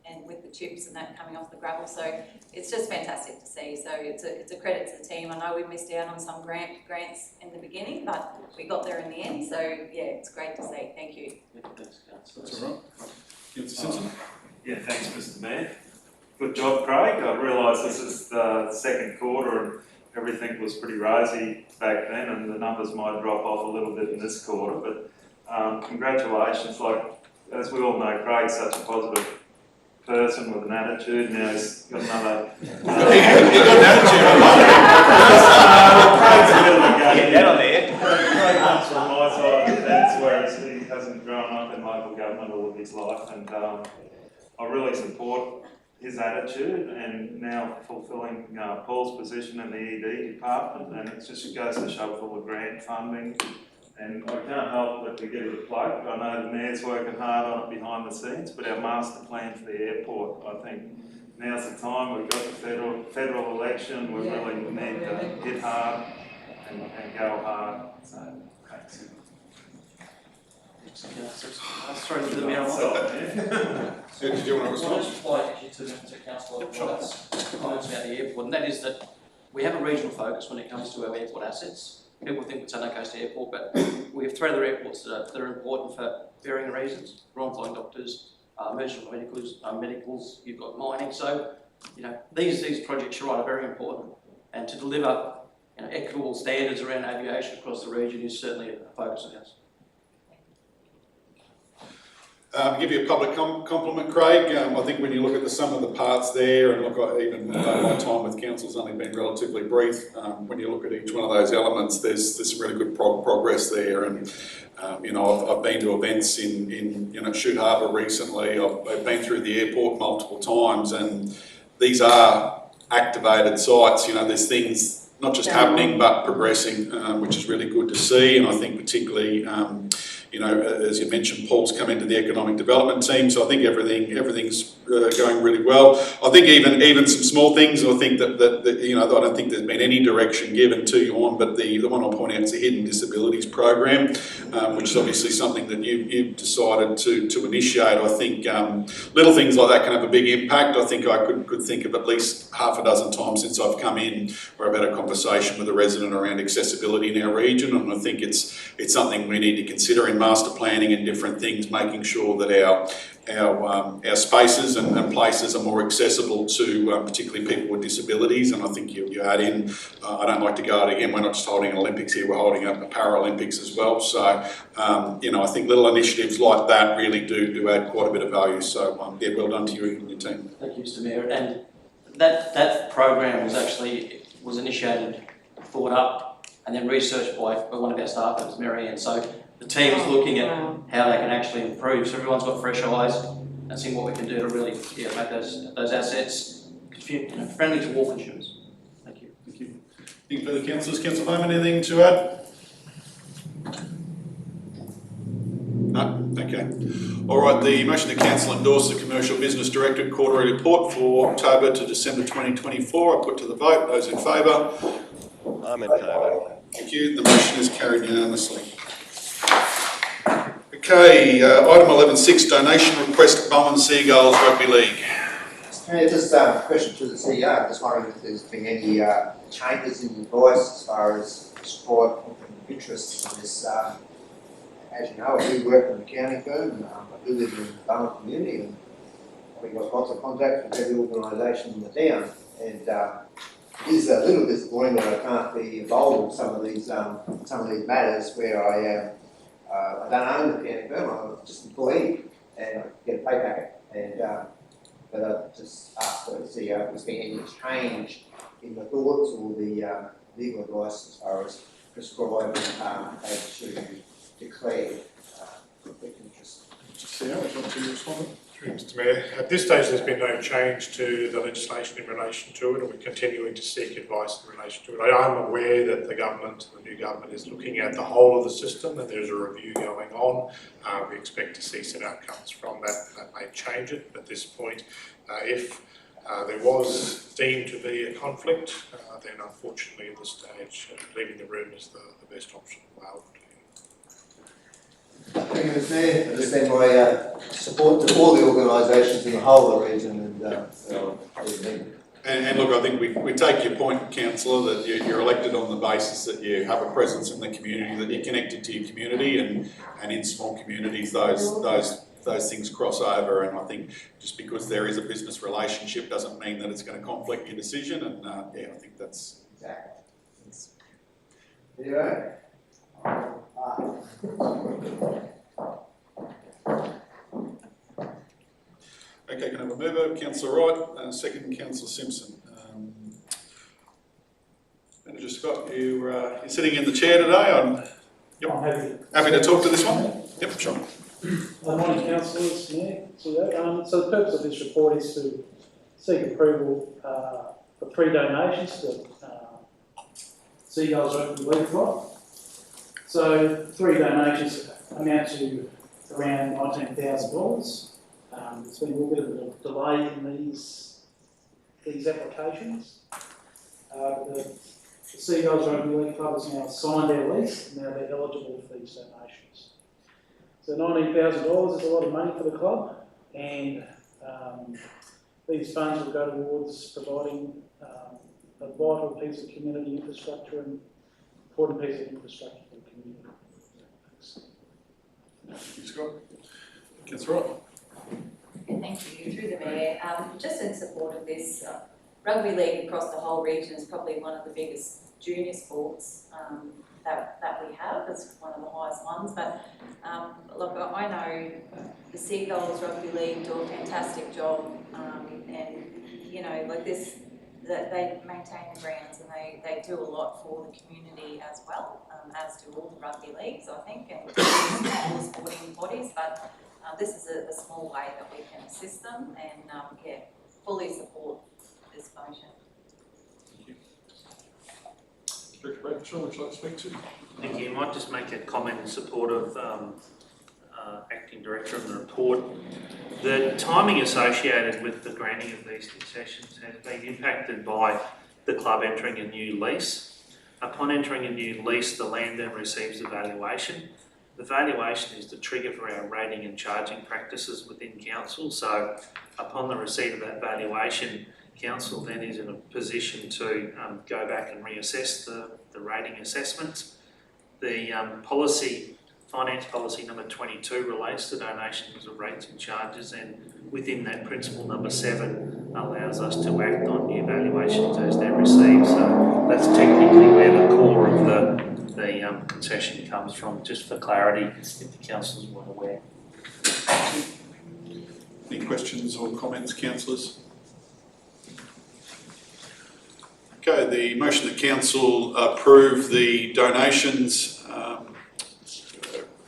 and with the chips and that coming off the gravel. So it's just fantastic to see. So it's a credit to the team. I know we missed out on some grants in the beginning, but we got there in the end. So yeah, it's great to see. Thank you. That's all right. Councillor Simpson? Yeah, thanks, Mr Mayor. Good job, Craig. I realise this is the second quarter and everything was pretty rosy back then, and the numbers might drop off a little bit in this quarter, but congratulations. Like, as we all know, Craig's such a positive person with an attitude. Now he's got another... He's got an attitude, I love it. Craig's a bit of a Get that on there. Craig comes from my side of the fence, whereas he hasn't grown up in local government all of his life, and I really support his attitude, and now fulfilling Paul's position in the ED department, and it just goes to show full of grant funding, and I can't help but to give it a plug. I know the Mayor's working hard on it behind the scenes, but our master plan for the airport, I think now's the time. We've got the federal election, we really need to hit hard and go hard, so thanks. Sorry to the Mayor. Did you want to respond? I just reply actually to Councillor Wright's comments about the airport, and that is that we have a regional focus when it comes to our airport assets. People think it's Sunday Coast Airport, but we have 3 other airports that are important for varying reasons. Royal Flying Doctors, emergency medicals, you've got mining. So, these projects, you're right, are very important. and to deliver equitable standards around aviation across the region is certainly a focus of ours. Give you a public compliment, Craig. I think when you look at the sum of the parts there, and look, even though my time with council's only been relatively brief, when you look at each one of those elements, there's some really good progress there. And I've been to events in Shute Harbour recently. I've been through the airport multiple times, and these are activated sites. There's things not just happening but progressing, which is really good to see. And I think particularly, as you mentioned, Paul's come into the economic development team, so I think everything's going really well. I think even some small things, I think that I don't think there's been any direction given to you on, but the one I'll point out is the Hidden Disabilities Program, which is obviously something that you've decided to initiate. I think little things like that can have a big impact. I think I could think of at least half a dozen times since I've come in where I've had a conversation with a resident around accessibility in our region, and I think it's something we need to consider in master planning and different things, making sure that our spaces and places are more accessible to particularly people with disabilities. And I think you add in, I don't like to go out again, we're not just holding an Olympics here, we're holding up a Paralympics as well. So, I think little initiatives like that really do add quite a bit of value. So, well done to you and your team. Thank you, Mr Mayor. And that program was initiated, thought up, and then researched by one of our staff, that was Mary Ann. So the team is looking at how they can actually improve. So everyone's got fresh eyes and seeing what we can do to really make those assets friendly to all consumers. Thank you. Thank you. Any further councillors? Councillor Bowman, anything to add? No? Okay. All right, the motion to council endorse the Commercial Business Director Quarterly Report for October to December 2024. I put to the vote. Those in favour? I'm in favour. Thank you. The motion is carried unanimously. Okay, item 11.6, donation request, Bowen Seagulls Rugby League. Just a question to the CEO. Just wondering if there's been any changes in advice as far as support and interests in this. As you know, I do work in an accounting firm, and I do live in the Bowen community, and we've got lots of contacts with every organisation in the town. And it is a little disappointing that I can't be involved in some of these matters where I am. I don't own the accounting firm, I'm just an employee, and I get a pay packet. And but I just asked the CEO if there's been any change in the thoughts or the legal advice as far as prescribing how to declare conflict of interest. CEO, would you like to respond? Mr Mayor, at this stage there's been no change to the legislation in relation to it, and we're continuing to seek advice in relation to it. I am aware that the new government is looking at the whole of the system, and there's a review going on. We expect to see some outcomes from that. That may change it at this point. If there was deemed to be a conflict, then unfortunately at this stage leaving the room is the best option available to you. Thank you, Mr Mayor. I just send my support to all the organisations in the whole of the region. And look, I think we take your point, councillor, that you're elected on the basis that you have a presence in the community, that you're connected to your community, and in small communities those things cross over. And I think just because there is a business relationship doesn't mean that it's going to conflict your decision. And I think that's exactly. Anyway. Okay, can I have a mover? Councillor Wright, second Councillor Simpson. Manager Scott, you're sitting in the chair today. I'm happy to talk to this one. Yep, sure. Good morning, councillors, Mayor, CEO. So the purpose of this report is to seek approval for 3 donations to Seagulls Rugby League Club. So 3 donations amount to around $19,000. There's been a little bit of a delay in these applications. The Seagulls Rugby League Club has now signed their lease, and now they're eligible for these donations. So $19,000 is a lot of money for the club, and these funds will go towards providing a vital piece of community infrastructure and important piece of infrastructure for the community. Thank you, Scott. Councillor Wright. Thank you. Through the Mayor, just in support of this, rugby league across the whole region is probably one of the biggest junior sports that we have. It's one of the highest ones. But look, I know the Seagulls Rugby League do a fantastic job, and you know, like this, that they maintain the grounds and they do a lot for the community as well, as do all the rugby leagues, I think, and all the sporting bodies. But this is a small way that we can assist them, and yeah, fully support this motion. Director Bradshaw, would you like to speak to? Thank you. I might just make a comment in support of Acting Director of the report. The timing associated with the granting of these concessions has been impacted by the club entering a new lease. Upon entering a new lease, the land then receives a valuation. The valuation is the trigger for our rating and charging practices within council. So upon the receipt of that valuation, council then is in a position to go back and reassess the rating assessments. The finance policy number 22 relates to donations of rates and charges, and within that principle number 7 allows us to act on new valuations as they're received. So that's technically where the core of the concession comes from, just for clarity, if the councillors weren't aware. Any questions or comments, councillors? Okay, the motion that council approve the donations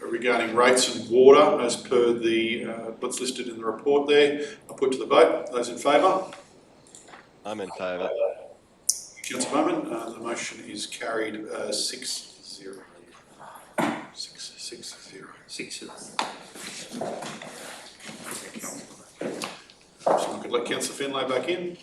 regarding rates and water as per the what's listed in the report there, I'll put to the vote. Those in favour? I'm in favour. Councillor Bowman, the motion is carried 6-0. 6-0. So we could let Councillor Finlay back in.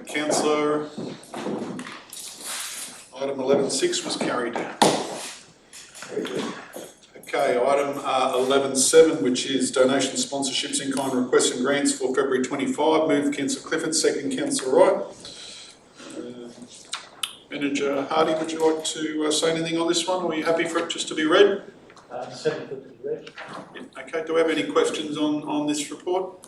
Councillor, item 11.6 was carried. Okay, item 11.7, which is donation sponsorships in kind requests and grants for February 25. Move Councillor Clifford, second Councillor Wright. Manager Hardy, would you like to say anything on this one, or are you happy for it just to be read? Second to be read. Yeah, okay, do we have any questions on this report?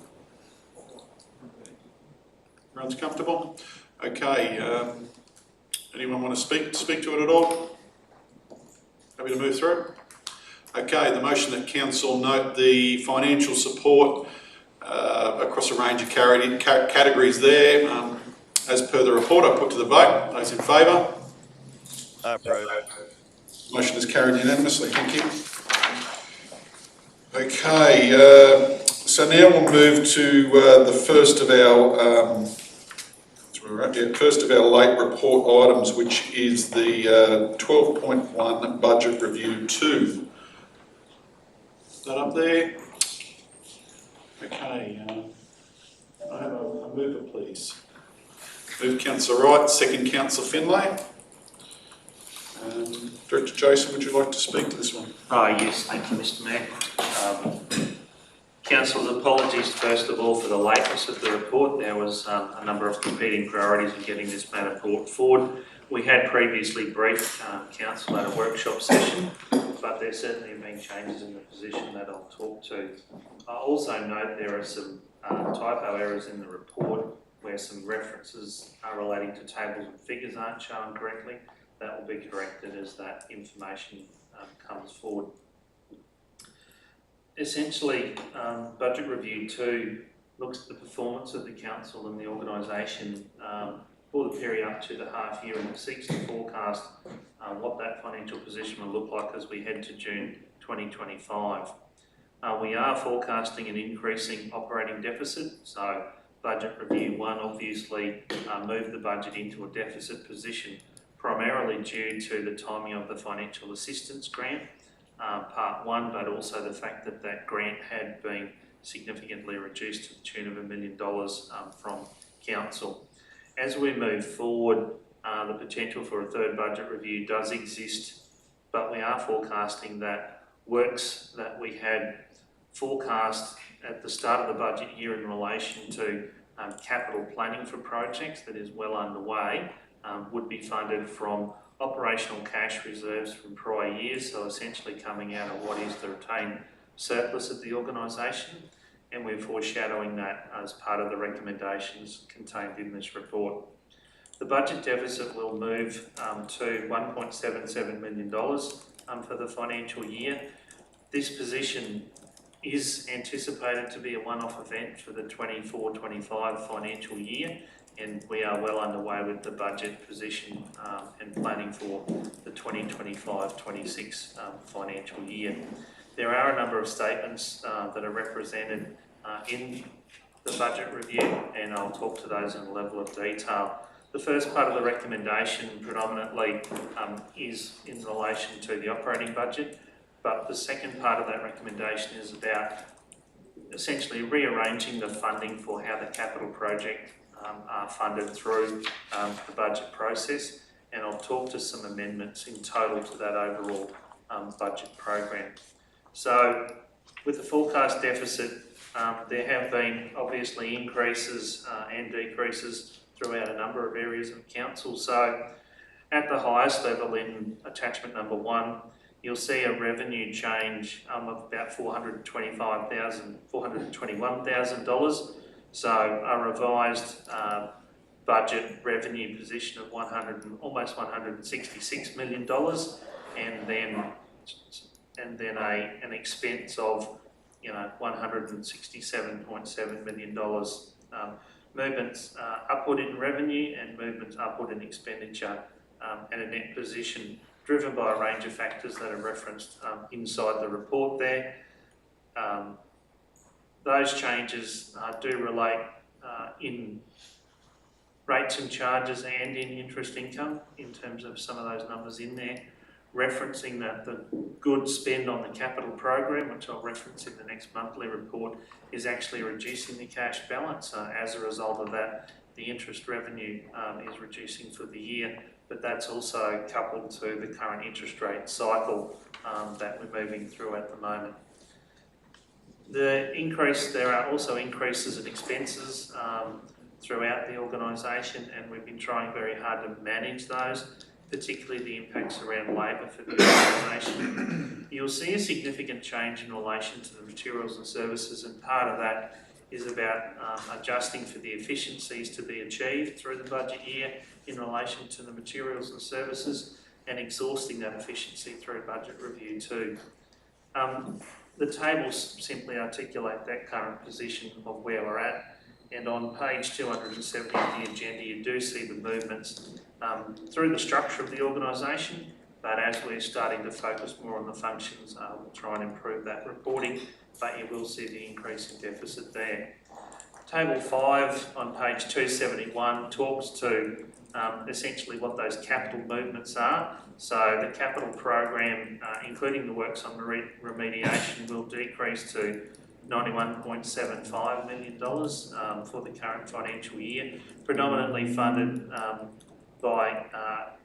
Everyone's comfortable? Okay, anyone want to speak to it at all? Happy to move through? Okay, the motion that council note the financial support across a range of categories there. As per the report, I put to the vote. Those in favour? I approve. Motion is carried unanimously. Thank you. Okay, so now we'll move to the first of our late report items, which is the 12.1 budget review 2. Is that up there? Okay, I have a mover, please. Move Councillor Wright, second Councillor Finlay. Director Jason, would you like to speak to this one? Yes, thank you, Mr. Mayor. Councillors, apologies first of all for the lateness of the report. There was a number of competing priorities in getting this matter brought forward. We had previously briefed Council at a workshop session, but there certainly have been changes in the position that I'll talk to. I also note there are some typo errors in the report where some references are relating to tables and figures aren't shown correctly. That will be corrected as that information comes forward. Essentially, Budget Review 2 looks at the performance of the Council and the organisation for the period up to the half year, and it seeks to forecast what that financial position will look like as we head to June 2025. We are forecasting an increasing operating deficit, so Budget Review 1 obviously moved the budget into a deficit position, primarily due to the timing of the financial assistance grant, part 1, but also the fact that that grant had been significantly reduced to the tune of $1 million from Council. As we move forward, the potential for a third budget review does exist, but we are forecasting that works that we had forecast at the start of the budget year in relation to capital planning for projects that is well underway would be funded from operational cash reserves from prior years, so essentially coming out of what is the retained surplus of the organisation, and we're foreshadowing that as part of the recommendations contained in this report. The budget deficit will move to $1.77 million for the financial year. This position is anticipated to be a one-off event for the 24-25 financial year, and we are well underway with the budget position and planning for the 2025-26 financial year. There are a number of statements that are represented in the budget review, and I'll talk to those in a level of detail. The first part of the recommendation predominantly is in relation to the operating budget, but the second part of that recommendation is about essentially rearranging the funding for how the capital project are funded through the budget process, and I'll talk to some amendments in total to that overall budget program. So with the forecast deficit, there have been obviously increases and decreases throughout a number of areas of council. So at the highest level in attachment number 1, you'll see a revenue change of about $421,000. So a revised budget revenue position of almost $166 million, and then an expense of $167.7 million. Movements upward in revenue and movements upward in expenditure, and a net position driven by a range of factors that are referenced inside the report there. Those changes do relate in rates and charges and in interest income in terms of some of those numbers in there, referencing that the good spend on the capital program, which I'll reference in the next monthly report, is actually reducing the cash balance. As a result of that, the interest revenue is reducing for the year, but that's also coupled to the current interest rate cycle that we're moving through at the moment. There are also increases in expenses throughout the organisation, and we've been trying very hard to manage those, particularly the impacts around labour for the organisation. You'll see a significant change in relation to the materials and services, and part of that is about adjusting for the efficiencies to be achieved through the budget year in relation to the materials and services, and exhausting that efficiency through budget review too. The tables simply articulate that current position of where we're at, and on page 270 of the agenda you do see the movements through the structure of the organisation, but as we're starting to focus more on the functions, we'll try and improve that reporting, but you will see the increase in deficit there. Table 5 on page 271 talks to essentially what those capital movements are. So the capital program, including the works on remediation, will decrease to $91.75 million for the current financial year, predominantly funded by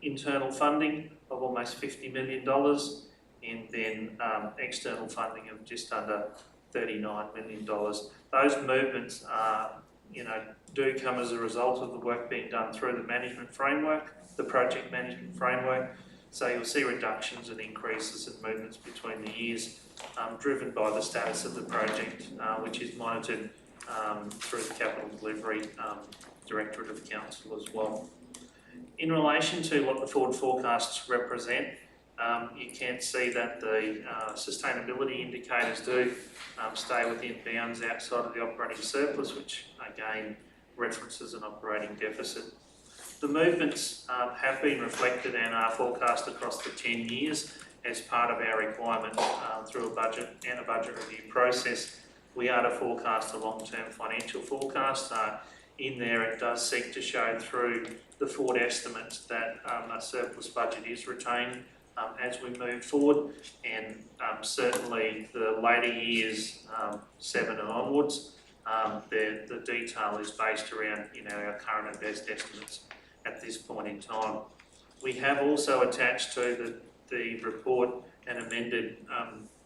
internal funding of almost $50 million, and then external funding of just under $39 million. Those movements do come as a result of the work being done through the management framework, the project management framework. So you'll see reductions and increases in movements between the years, driven by the status of the project, which is monitored through the Capital Delivery Directorate of Council as well. In relation to what the forward forecasts represent, you can see that the sustainability indicators do stay within bounds outside of the operating surplus, which again references an operating deficit. The movements have been reflected and are forecast across the 10 years as part of our requirement through a budget and a budget review process. We are to forecast a long-term financial forecast. In there it does seek to show through the forward estimates that a surplus budget is retained as we move forward, and certainly the later years 7 and onwards, the detail is based around our current and best estimates at this point in time. We have also attached to the report an amended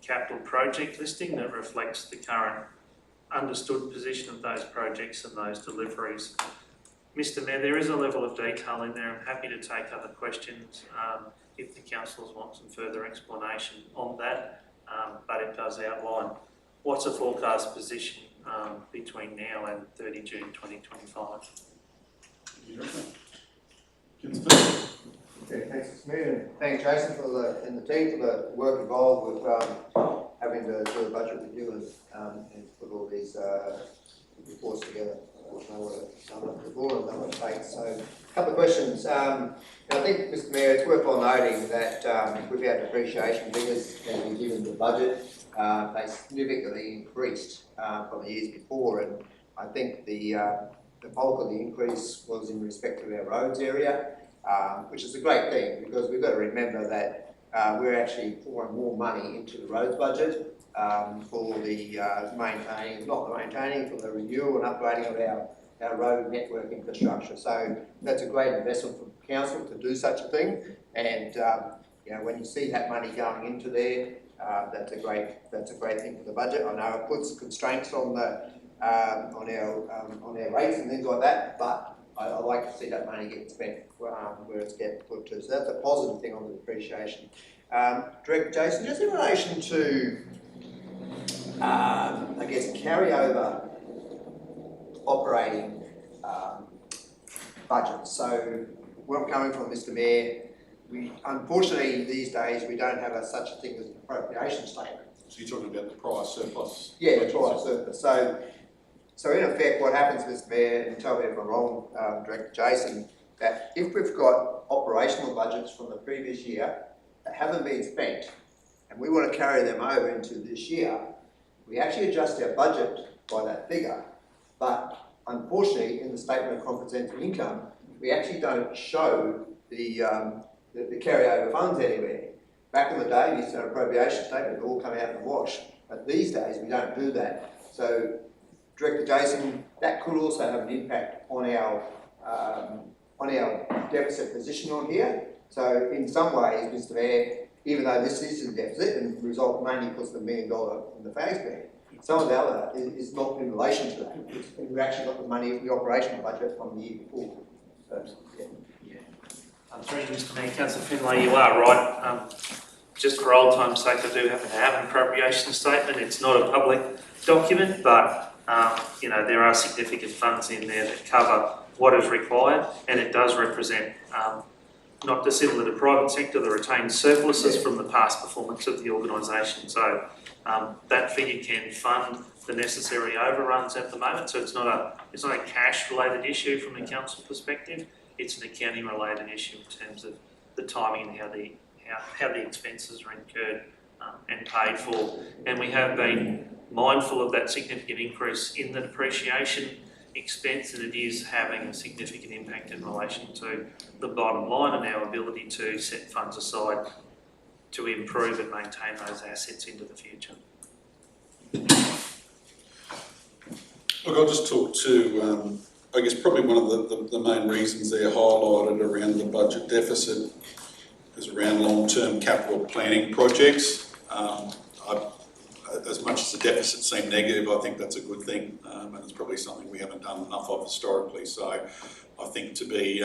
capital project listing that reflects the current understood position of those projects and those deliveries. Mr Mayor, there is a level of detail in there. I'm happy to take other questions if the councillors want some further explanation on that, but it does outline what's a forecast position between now and 30 June 2025. Okay, thanks, Mr. Mayor, and thanks, Jason, and the team for the work involved with having to do a budget review and put all these reports together. I know what it before and know what it takes. So, a couple of questions. I think, Mr. Mayor, it's worthwhile noting that with our depreciation figures that we given the budget, they significantly increased from the years before, and I think the bulk of the increase was in respect to our roads area. Which is a great thing, because we've got to remember that we're actually pouring more money into the roads budget for the for the renewal and upgrading of our road network infrastructure. So that's a great investment for council to do such a thing, and when you see that money going into there, that's a great thing for the budget. I know it puts constraints on our rates and things like that, but I like to see that money get spent where it's getting put to. So that's a positive thing on the depreciation. Director Jason, just in relation to, I guess, carryover operating budgets. So where I'm coming from, Mr. Mayor, unfortunately these days we don't have such a thing as an appropriation statement. So you're talking about the prior surplus? Yeah, the prior surplus. So in effect, what happens, Mr. Mayor, and tell me if I'm wrong, Director Jason, that if we've got operational budgets from the previous year that haven't been spent, and we want to carry them over into this year, we actually adjust our budget by that figure. But unfortunately, in the statement of comprehensive income, we actually don't show the carryover funds anywhere. Back in the day, we used to have an appropriation statement, it all come out in the wash. But these days, we don't do that. So, Director Jason, that could also have an impact on our deficit position on here. So in some ways, Mr. Mayor, even though this is a deficit and the result mainly puts the $1 million in the fags bag, some of the other is not in relation to that. We've actually got the money, the operational budget from the year before. So, yeah. Through you, Mr Mayor, Councillor Finlay, you are right. Just for old time's sake, I do happen to have an appropriation statement. It's not a public document, but there are significant funds in there that cover what is required, and it does represent not dissimilar to the private sector, the retained surpluses from the past performance of the organisation. So that figure can fund the necessary overruns at the moment. So it's not a cash-related issue from a council perspective. It's an accounting-related issue in terms of the timing and how the expenses are incurred and paid for. And we have been mindful of that significant increase in the depreciation expense, and it is having a significant impact in relation to the bottom line and our ability to set funds aside to improve and maintain those assets into the future. Look, I'll just talk to, I guess probably one of the main reasons there highlighted around the budget deficit is around long-term capital planning projects. As much as the deficit seemed negative, I think that's a good thing, and it's probably something we haven't done enough of historically. So I think to be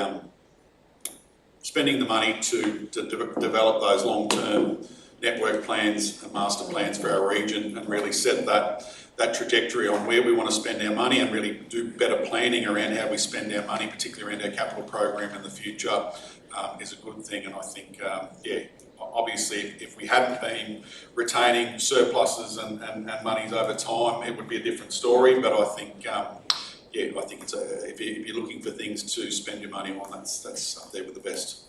spending the money to develop those long-term network plans and master plans for our region and really set that trajectory on where we want to spend our money and really do better planning around how we spend our money, particularly around our capital program in the future, is a good thing. And I think, obviously, if we hadn't been retaining surpluses and monies over time, it would be a different story. But I think, I think it's if you're looking for things to spend your money on, that's up there with the best.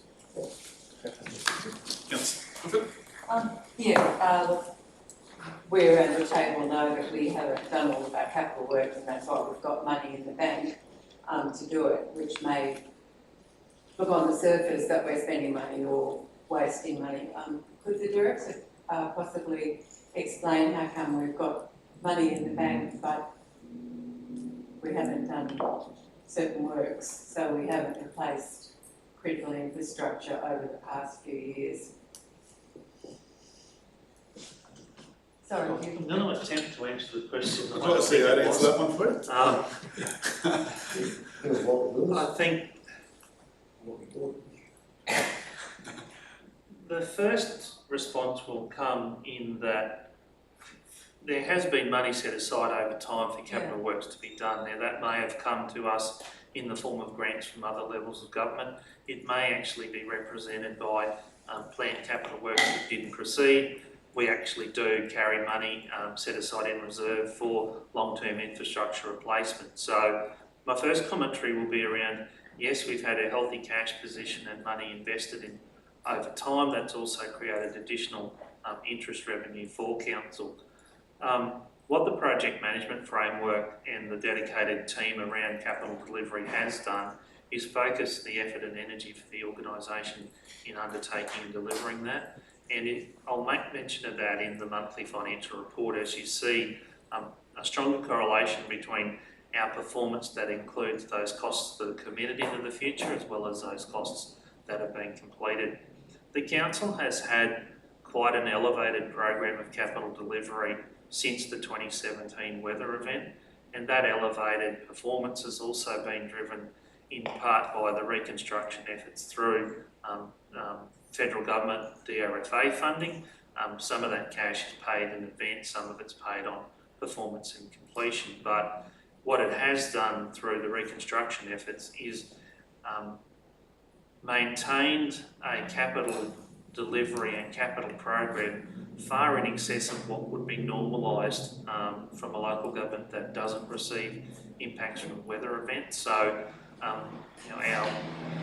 Yes. We're at the table know that we haven't done all of our capital work, and that's why we've got money in the bank to do it, which may look on the surface that we're spending money or wasting money. Could the director possibly explain how come we've got money in the bank but we haven't done certain works, so we haven't replaced critical infrastructure over the past few years? Sorry, I'm going to attempt to answer the question. I'd like to see that answer that one for you. I think the first response will come in that there has been money set aside over time for capital works to be done. Now that may have come to us in the form of grants from other levels of government. It may actually be represented by planned capital works that didn't proceed. We actually do carry money set aside in reserve for long-term infrastructure replacement. So my first commentary will be around, yes, we've had a healthy cash position and money invested in over time. That's also created additional interest revenue for council. What the project management framework and the dedicated team around capital delivery has done is focus the effort and energy for the organisation in undertaking and delivering that. And I'll make mention of that in the monthly financial report, as you see a stronger correlation between our performance that includes those costs that are committed into the future as well as those costs that have been completed. The council has had quite an elevated program of capital delivery since the 2017 weather event, and that elevated performance has also been driven in part by the reconstruction efforts through federal government DRFA funding. Some of that cash is paid in advance, some of it's paid on performance and completion, but what it has done through the reconstruction efforts is maintained a capital delivery and capital program far in excess of what would be normalised from a local government that doesn't receive impacts from weather events. So our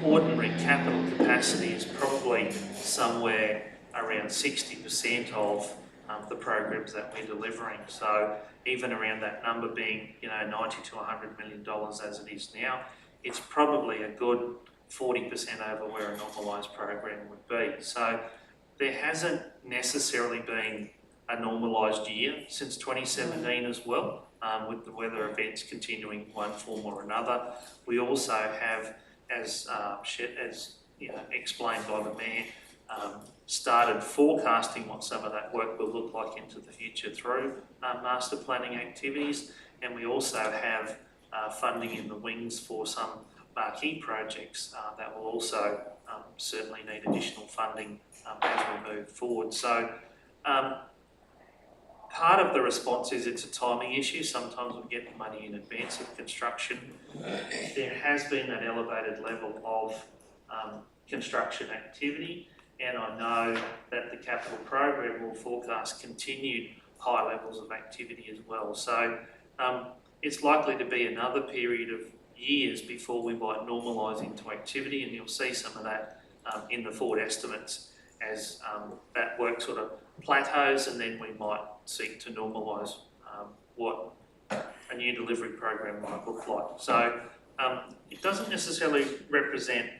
ordinary capital capacity is probably somewhere around 60% of the programs that we're delivering. So even around that number being, $90 to $100 million as it is now, it's probably a good 40% over where a normalised program would be. So there hasn't necessarily been a normalised year since 2017 as well, with the weather events continuing in one form or another. We also have, as explained by the Mayor, started forecasting what some of that work will look like into the future through master planning activities, and we also have funding in the wings for some key projects that will also certainly need additional funding as we move forward. So part of the response is it's a timing issue. Sometimes we get the money in advance of construction. There has been that elevated level of construction activity, and I know that the capital program will forecast continued high levels of activity as well. So it's likely to be another period of years before we might normalise into activity, and you'll see some of that in the forward estimates as that work sort of plateaus, and then we might seek to normalise what a new delivery program might look like. So it doesn't necessarily represent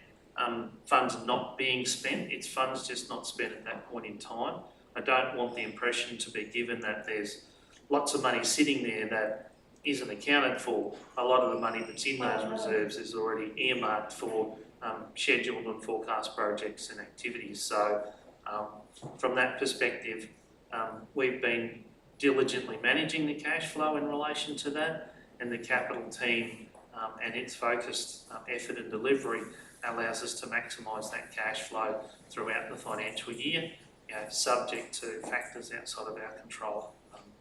funds not being spent, it's funds just not spent at that point in time. I don't want the impression to be given that there's lots of money sitting there that isn't accounted for. A lot of the money that's in those reserves is already earmarked for scheduled and forecast projects and activities. So from that perspective, we've been diligently managing the cash flow in relation to that, and the capital team and its focused effort and delivery allows us to maximise that cash flow throughout the financial year, subject to factors outside of our control,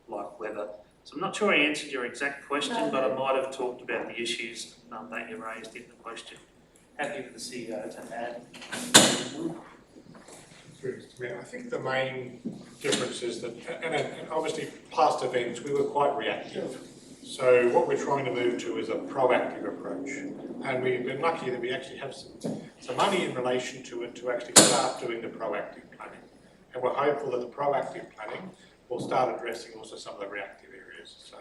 like weather. So I'm not sure I answered your exact question, but I might have talked about the issues that you raised in the question. Happy for the CEO to add. I think the main difference is that, and obviously past events, we were quite reactive. So what we're trying to move to is a proactive approach. And we've been lucky that we actually have some money in relation to it to actually start doing the proactive planning. And we're hopeful that the proactive planning will start addressing also some of the reactive areas. So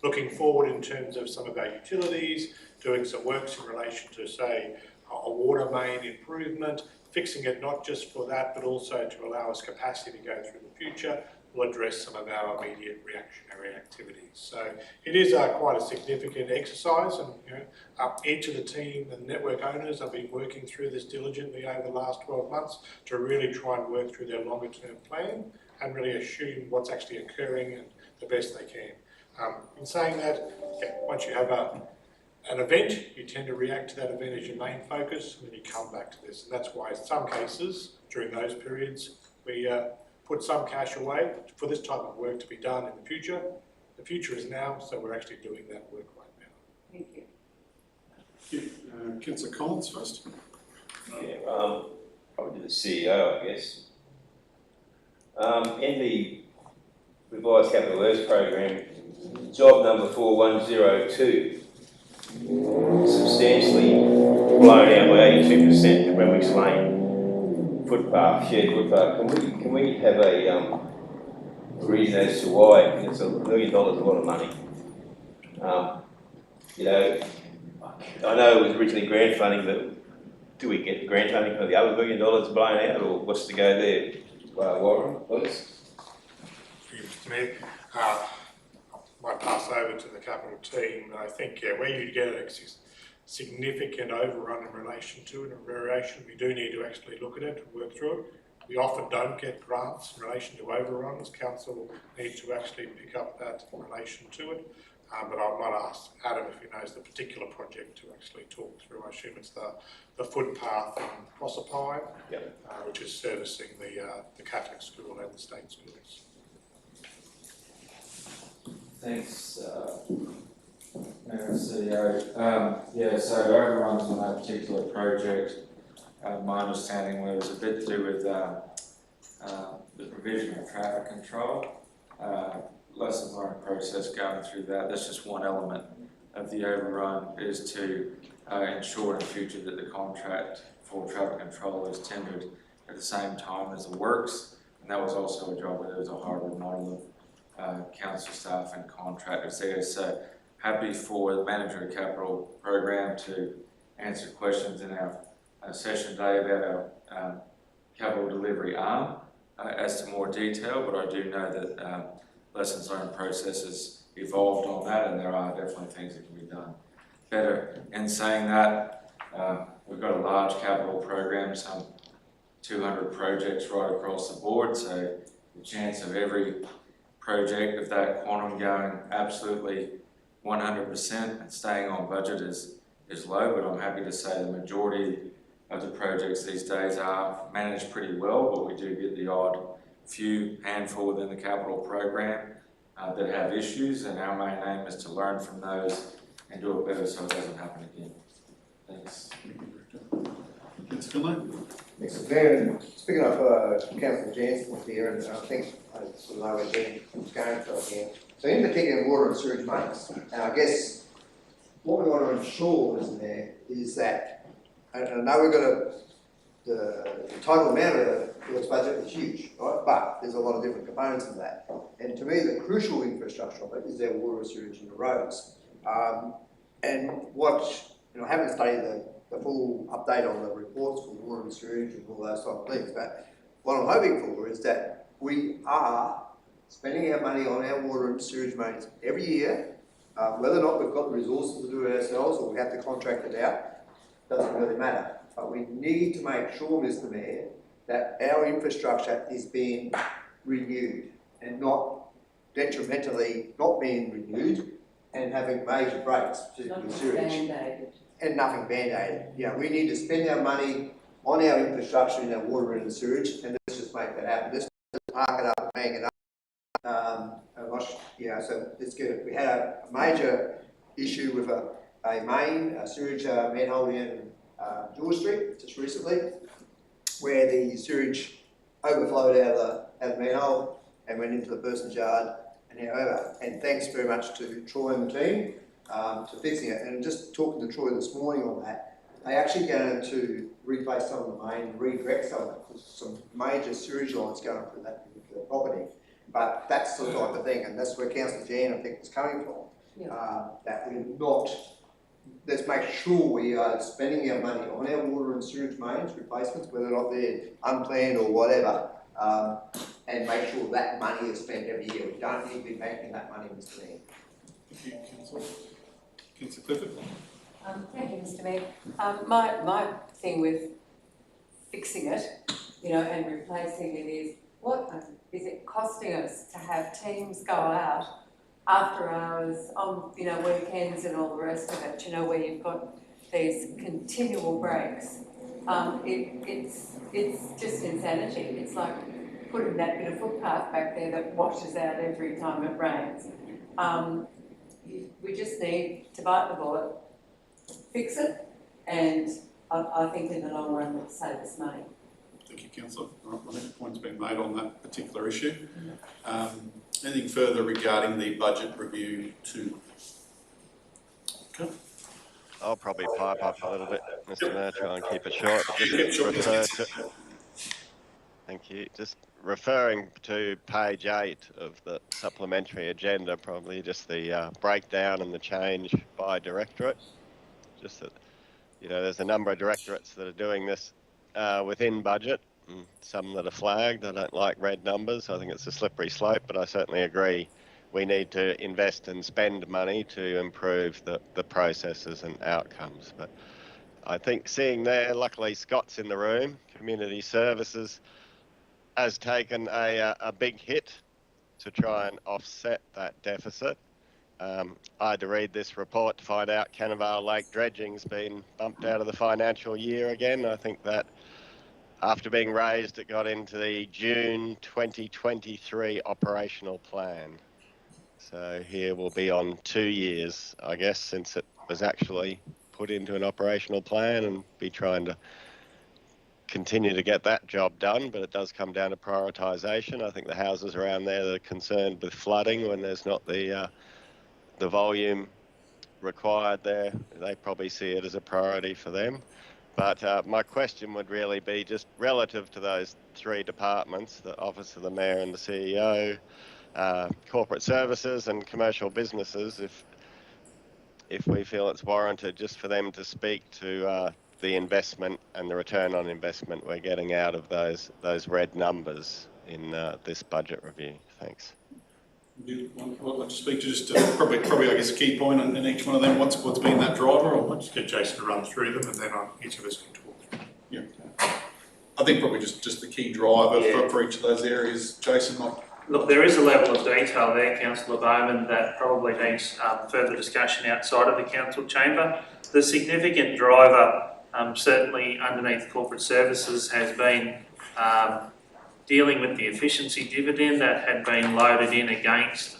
looking forward in terms of some of our utilities, doing some works in relation to, say, a water main improvement, fixing it not just for that, but also to allow us capacity to go through the future, will address some of our immediate reactionary activities. So it is quite a significant exercise, and each of the team and network owners have been working through this diligently over the last 12 months to really try and work through their longer term plan and really assume what's actually occurring and the best they can. In saying that, once you have an event, you tend to react to that event as your main focus, and then you come back to this. And that's why in some cases, during those periods, we put some cash away for this type of work to be done in the future. The future is now, so we're actually doing that work right now. Thank you. Thank you. Councillor Collins first. Yeah, probably the CEO, I guess. In the revised capital works program, job number 4102, substantially blown out by 82%, the Renwick's Lane footpath, shared footpath. Can we have a reason as to why? It's $1 million, a lot of money. I know it was originally grant funding, but do we get grant funding for the other $1 million blown out, or what's to go there? Warren, please. Mr. Mayor, I might pass over to the capital team. I think where you get a significant overrun in relation to it and variation, we do need to actually look at it and work through it. We often don't get grants in relation to overruns. Council needs to actually pick up that in relation to it. But I might ask Adam if he knows the particular project to actually talk through. I assume it's the footpath in Proserpine, which is servicing the Catholic school and the state schools. Thanks, Mayor and CEO. So overruns on that particular project, my understanding was a bit to do with the provision of traffic control. Lessons learned process going through that. That's just one element of the overrun, is to ensure in the future that the contract for traffic control is tendered at the same time as the works. And that was also a job where there was a hybrid model of council staff and contractors there. So happy for the manager of capital program to answer questions in our session today about our capital delivery arm as to more detail, but I do know that lessons learned processes evolved on that, and there are definitely things that can be done better. In saying that, we've got a large capital program, some 200 projects right across the board, so the chance of every project of that quantum going absolutely 100% and staying on budget is low, but I'm happy to say the majority of the projects these days are managed pretty well, but we do get the odd few handful within the capital program that have issues, and our main aim is to learn from those and do it better so it doesn't happen again. Thanks. Councillor Mr. Mayor, speaking of Councillor Jansen here, and I think I sort of know where Dan's going from here. So in particular, water and sewage mains, and I guess what we want to ensure, Mr. Mayor, is that, and I know we've got the total amount of the works budget is huge, right? But there's a lot of different components of that. And to me, the crucial infrastructure of it is their water, sewage and the roads. And what, I haven't studied the full update on the reports for water and sewage and all those type of things, but what I'm hoping for is that we are spending our money on our water and sewage mains every year. Whether or not we've got the resources to do it ourselves or we have to contract it out, doesn't really matter. But we need to make sure, Mr. Mayor, that our infrastructure is being renewed and not detrimentally not being renewed and having major breaks, particularly sewage. Band-aided. And nothing band-aided. We need to spend our money on our infrastructure in our water and sewage, and let's just make that happen. Let's park it up, hang it up. So let's get it. We had a major issue with a sewage manhole in George Street just recently, where the sewage overflowed out of the manhole and went into the person's yard and however. And thanks very much to Troy and the team to fixing it. And just talking to Troy this morning on that, they actually going to replace some of the main and redirect some of it, because some major sewage lines going through that particular property. But that's the type of thing, and that's where Councillor Jan, I think, was coming from, that we're not let's make sure we are spending our money on our water and sewage mains replacements, whether or not they're unplanned or whatever, and make sure that money is spent every year. We don't need to be banking that money, Mr. Mayor. Thank you, Councillor. Councillor Clifford. Thank you, Mr. Mayor. My thing with fixing it, you know, and replacing it is, what is it costing us to have teams go out after hours, on, you know, weekends and all the rest of it, you know, where you've got these continual breaks. It's just insanity. It's like putting that bit of footpath back there that washes out every time it rains. We just need to bite the bullet, fix it, and I think in the long run it'll save us money. Thank you, Councillor. Right, I think the point's been made on that particular issue. Anything further regarding the budget review too? Okay. I'll probably pipe up a little bit, Mr. Mayor, try and keep it short. Just refer to, thank you. Just referring to page 8 of the supplementary agenda, probably just the breakdown and the change by directorate. Just that, you know, there's a number of directorates that are doing this within budget, and some that are flagged. I don't like red numbers. I think it's a slippery slope, but I certainly agree we need to invest and spend money to improve the processes and outcomes. But I think seeing there, luckily Scott's in the room, Community Services has taken a big hit to try and offset that deficit. I had to read this report to find out Cannavale Lake dredging's been bumped out of the financial year again. I think that after being raised, it got into the June 2023 operational plan. So here we'll be on 2 years, I guess, since it was actually put into an operational plan, and be trying to continue to get that job done, but it does come down to prioritisation. I think the houses around there that are concerned with flooding when there's not the volume required there, they probably see it as a priority for them. But my question would really be just relative to those 3 departments, the Office of the Mayor and the CEO, corporate services and commercial businesses, if we feel it's warranted just for them to speak to the investment and the return on investment we're getting out of those red numbers in this budget review. Thanks. I'd like to speak to just probably I guess a key point in each one of them. What's been that driver? Or I'll just get Jason to run through them, and then each of us can talk. Yeah, I think probably just the key driver for each of those areas. Jason, Mike. Look, there is a level of detail there, Councillor Bowman, that probably needs further discussion outside of the council chamber. The significant driver, certainly underneath corporate services, has been dealing with the efficiency dividend that had been loaded in against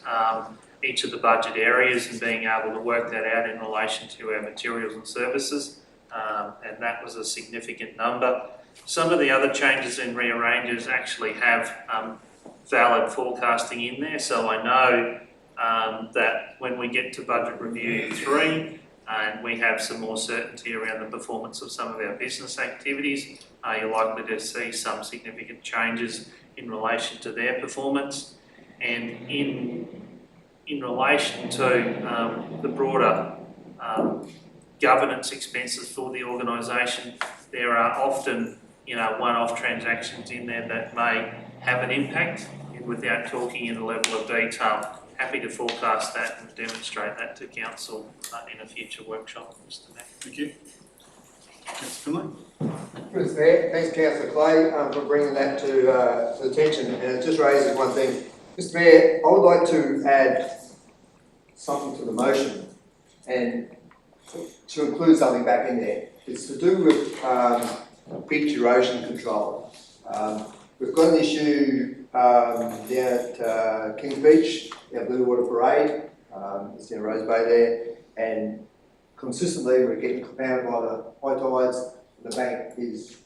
each of the budget areas, and being able to work that out in relation to our materials and services, and that was a significant number. Some of the other changes in rearranges actually have valid forecasting in there, so I know that when we get to budget review 3 and we have some more certainty around the performance of some of our business activities, you're likely to see some significant changes in relation to their performance. And in relation to the broader governance expenses for the organisation, there are often, you know, one-off transactions in there that may have an impact. And without talking in a level of detail, happy to forecast that and demonstrate that to council in a future workshop, Mr. Mayor. Thank you. Councillor Finlay. Mr. Mayor, thanks Councillor Clay for bringing that to attention, and it just raises one thing. Mr. Mayor, I would like to add something to the motion, and to include something back in there. It's to do with beach erosion control. We've got an issue down at Kings Beach, our Blue Water Parade, it's in Rose Bay there, and consistently we're getting compounded by the high tides. The bank is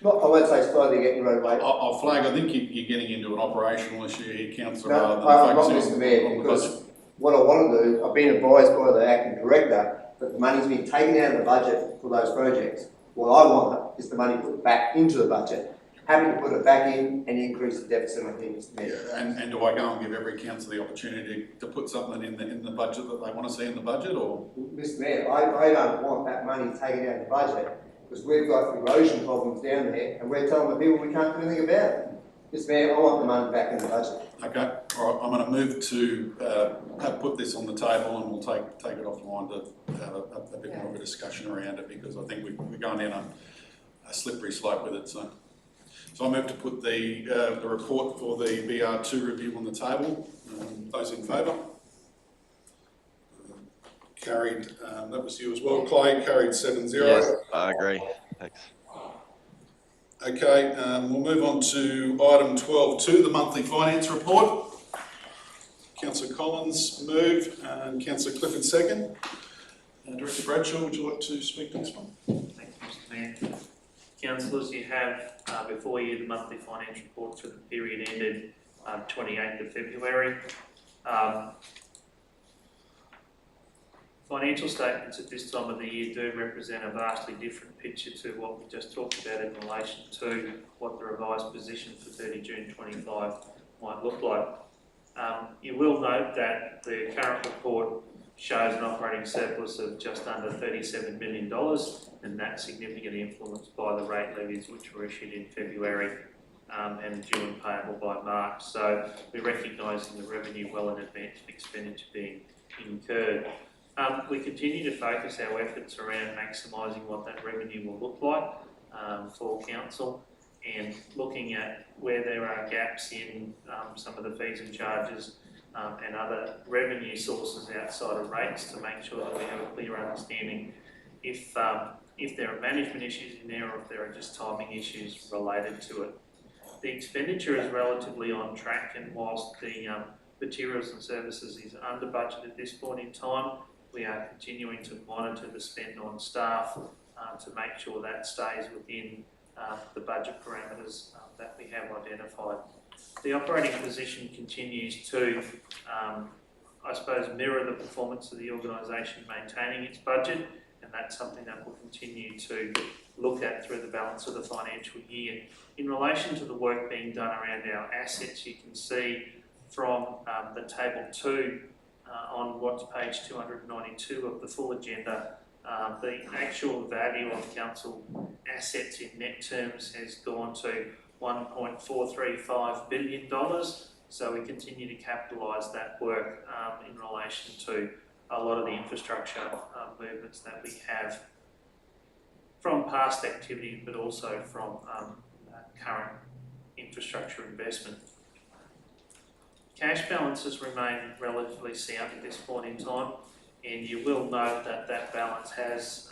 not, I won't say slowly getting eroded away. I'll flag, I think you're getting into an operational issue here, Councillor, No, rather I'm not, Mr. Mayor, because what I want to do, I've been advised by the acting director that the money's been taken out of the budget for those projects. What I want is the money put back into the budget happy to put it back in and increase the deficit, I think, Mr. Mayor. Yeah, and do I go and give every council the opportunity to put something in the budget that they want to see in the budget, or? Mr. Mayor, I don't want that money taken out of the budget because we've got erosion problems down there and we're telling the people we can't do anything about it. Mr. Mayor, I want the money back in the budget. Okay, all right, I'm going to move to put this on the table and we'll take it offline to have a bit more of a discussion around it, because I think we're going down a slippery slope with it. So I move to put the report for the BR2 review on the table. Those in favour? Carried. That was you as well, Clay. Carried 7-0. Yes, I agree. Thanks. Okay, we'll move on to item 12.2, the monthly finance report. Councillor Collins move and Councillor Clifford second. Director Bradshaw, would you like to speak to this one? Thank you, Mr. Mayor. Councillors, you have before you the monthly finance report for the period ended 28th of February. Financial statements at this time of the year do represent a vastly different picture to what we just talked about in relation to what the revised position for 30 June 25 might look like. You will note that the current report shows an operating surplus of just under $37 million, and that's significantly influenced by the rate levies which were issued in February and due and payable by March. So we're recognising the revenue well in advance of expenditure being incurred. We continue to focus our efforts around maximising what that revenue will look like for council, and looking at where there are gaps in some of the fees and charges and other revenue sources outside of rates, to make sure that we have a clear understanding if there are management issues in there or if there are just timing issues related to it. The expenditure is relatively on track, and whilst the materials and services is under budget at this point in time, we are continuing to monitor the spend on staff to make sure that stays within the budget parameters that we have identified. The operating position continues to, I suppose, mirror the performance of the organisation maintaining its budget, and that's something that we'll continue to look at through the balance of the financial year. In relation to the work being done around our assets, you can see from the table 2 on what's page 292 of the full agenda, the actual value of council assets in net terms has gone to $1.435 billion. So we continue to capitalise that work in relation to a lot of the infrastructure movements that we have from past activity, but also from current infrastructure investment. Cash balances remain relatively sound at this point in time, and you will note that that balance has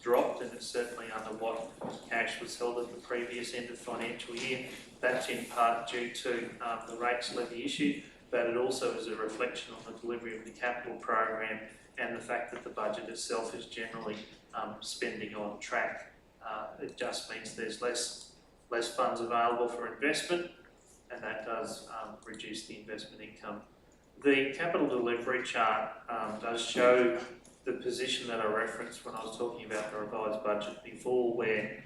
dropped, and it's certainly under what cash was held at the previous end of financial year. That's in part due to the rates levy issue, but it also is a reflection on the delivery of the capital program and the fact that the budget itself is generally spending on track. It just means there's less funds available for investment, and that does reduce the investment income. The capital delivery chart does show the position that I referenced when I was talking about the revised budget before, where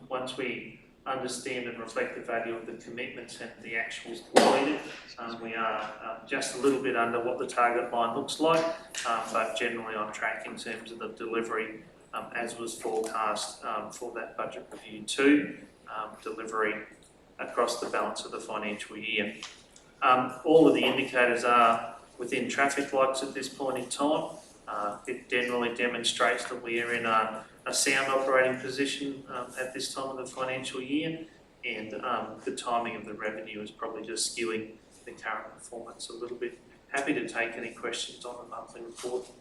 once we understand and reflect the value of the commitments and the actuals completed, we are just a little bit under what the target line looks like, but generally on track in terms of the delivery as was forecast for that budget review 2, delivery across the balance of the financial year. All of the indicators are within traffic lights at this point in time. It generally demonstrates that we are in a sound operating position at this time of the financial year, and the timing of the revenue is probably just skewing the current performance a little bit. Happy to take any questions on the monthly report.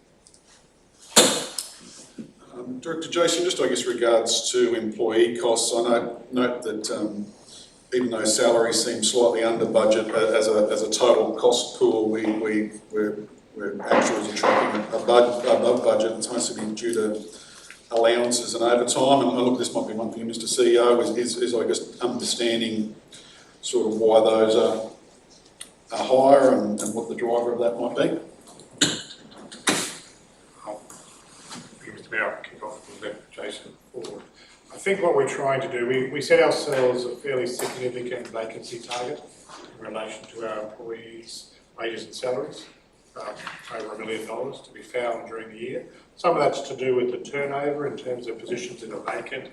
Director Jason, just I guess regards to employee costs, I note that even though salaries seem slightly under budget as a total cost pool, we're actually tracking above budget. It's mostly been due to allowances and overtime. And look, this might be one for you, Mr. CEO, is I guess understanding sort of why those are higher and what the driver of that might be. Mr. Mayor, I'll kick off and let Jason forward. I think what we're trying to do, we set ourselves a fairly significant vacancy target in relation to our employees' wages and salaries, over $1 million to be found during the year. Some of that's to do with the turnover in terms of positions that are vacant,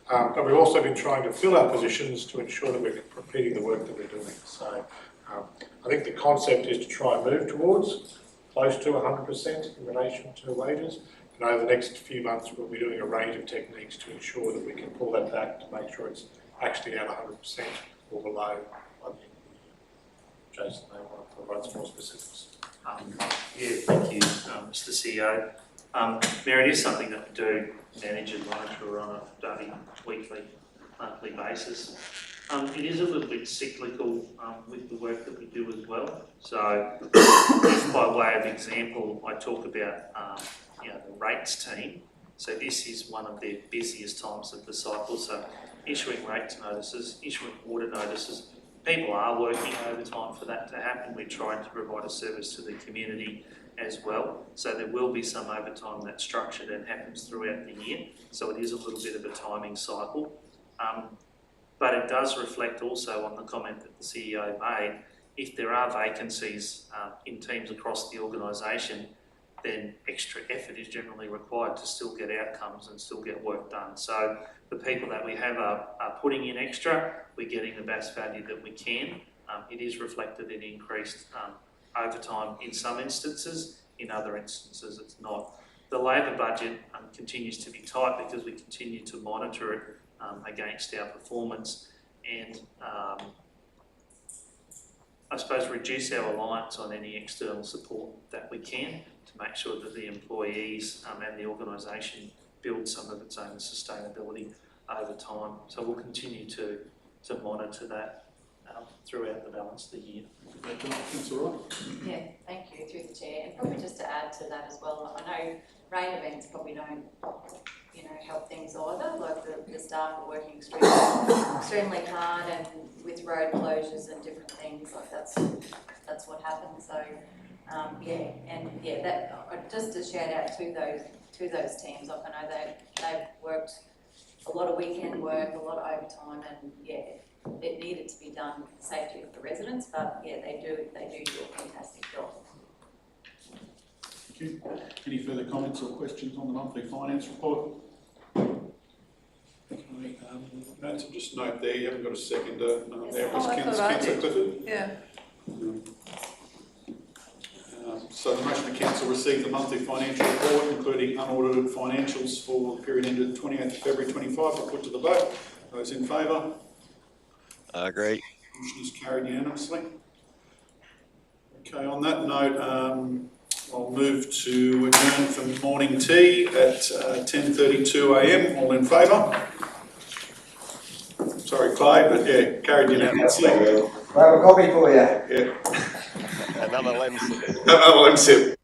but we've also been trying to fill our positions to ensure that we're completing the work that we're doing. So I think the concept is to try and move towards close to 100% in relation to wages. And over the next few months, we'll be doing a range of techniques to ensure that we can pull that back to make sure it's actually at 100% or below by the end of the year. Jason, may want to provide some more specifics. Yeah, thank you, Mr. CEO. Mayor, it is something that we do manage and monitor on a daily, weekly, monthly basis. It is a little bit cyclical with the work that we do as well. So, just by way of example, I talk about the rates team. So this is one of their busiest times of the cycle. So issuing rates notices, issuing audit notices. People are working overtime for that to happen. We're trying to provide a service to the community as well. So there will be some overtime that's structured and happens throughout the year. So it is a little bit of a timing cycle. But it does reflect also on the comment that the CEO made. If there are vacancies in teams across the organisation, then extra effort is generally required to still get outcomes and still get work done. So the people that we have are putting in extra, we're getting the best value that we can. It is reflected in increased overtime in some instances, in other instances it's not. The labour budget continues to be tight because we continue to monitor it against our performance and I suppose reduce our reliance on any external support that we can to make sure that the employees and the organisation build some of its own sustainability over time. So we'll continue to monitor that throughout the balance of the year. That's all right. Yeah, thank you, through the chair. And probably just to add to that as well, I know rain events probably don't, help things either. Like the staff are working extremely hard, and with road closures and different things, like that's what happens. So that just a shout out to those teams. Like I know they've worked a lot of weekend work, a lot of overtime, and it needed to be done for the safety of the residents. But they do a fantastic job. Thank you. Any further comments or questions on the monthly finance report? Okay, Nancy, just note there, you haven't got a seconder. There was Councillor Clifford. Yeah. So the motion to council receive the monthly financial report, including unaudited financials for the period ended 28th February 25, are put to the vote. Those in favour? I agree. Motion is carried unanimously. Okay, on that note, I'll move to adjourn for morning tea at 10:32 a.m. All in favour? Sorry, Clay, but carried unanimously. We'll have a copy for you. Yeah. Another lens. Another lens.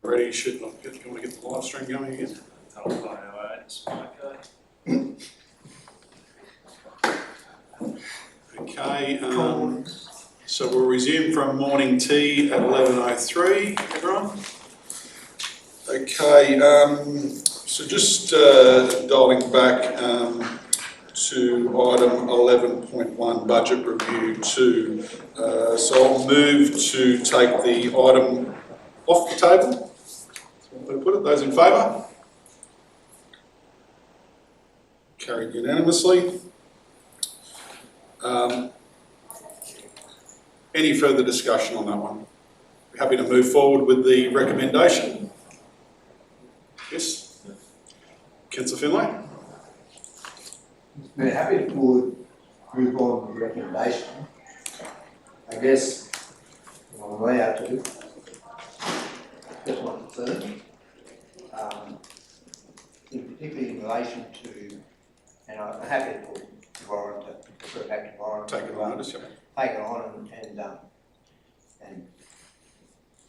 Ready, should not get, you want to get the live stream going again? Okay, so we'll resume from morning tea at 11:03, everyone. Okay, so just dialing back to item 11.1, budget review 2. So I'll move to take the item off the table. So put it. Those in favour? Carried unanimously. Any further discussion on that one? Happy to move forward with the recommendation? Yes? Councillor Finlay? We're happy to move on with the recommendation. I guess I'm allowed to. Just one concern. Particularly in relation to, and I'm happy to put Warren to refer back to Warren. Take it on notice, yeah. Take it on and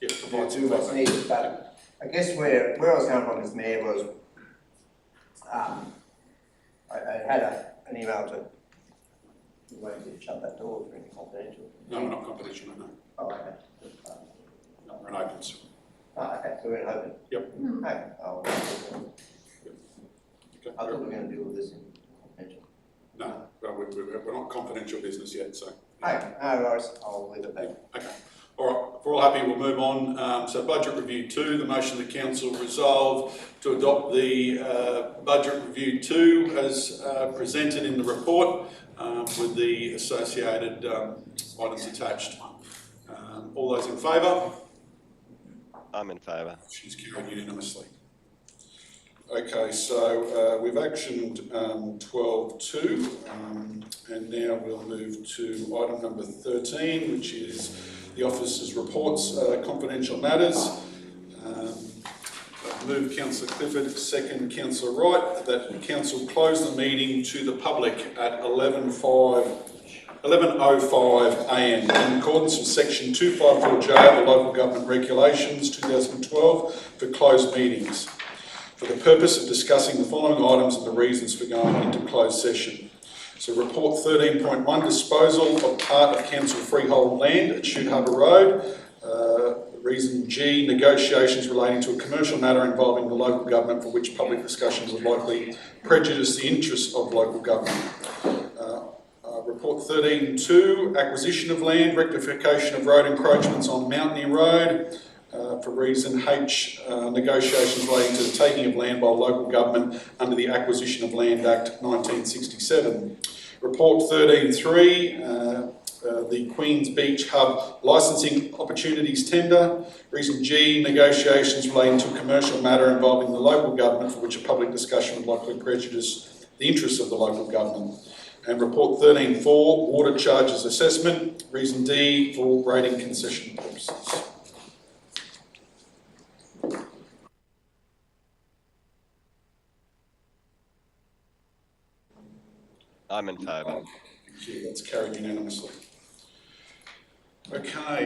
Yeah, provide to what's needed. But I guess where I was coming from as Mayor was, I had an email to, you won't shut that door for any confidential. No, we're not confidential, no. Oh, okay. No, we're an open. Oh, okay, so we're in open? Yep. Okay. Oh, Okay. I thought we were going to deal with this in confidential. No, well, we're not confidential business yet, so. Okay, no worries, I'll leave it there. Okay. All right, if we're all happy, we'll move on. So budget review 2, the motion the council resolve to adopt the budget review 2 as presented in the report with the associated items attached. All those in favour? I'm in favour. She's carried unanimously. Okay, so we've actioned 12.2 and now we'll move to item number 13, which is the officer's reports, confidential matters. Move Councillor Clifford, second Councillor Wright, that the council close the meeting to the public at 11:05 a.m. in accordance with section 254J of the Local Government Regulations 2012 for closed meetings, for the purpose of discussing the following items and the reasons for going into closed session. So report 13.1, disposal of part of council freehold land at Shute Harbour Road. Reason G, negotiations relating to a commercial matter involving the local government for which public discussion would likely prejudice the interests of local government. Report 13.2, acquisition of land, rectification of road encroachments on Mountaineer Road. For reason H, negotiations relating to the taking of land by local government under the Acquisition of Land Act 1967. Report 13.3, the Queens Beach Hub licensing opportunities tender. Reason G, negotiations relating to a commercial matter involving the local government for which a public discussion would likely prejudice the interests of the local government. And report 13.4, water charges assessment. Reason D, for rating concession purposes. I'm in favour. Thank you, that's carried unanimously. Okay.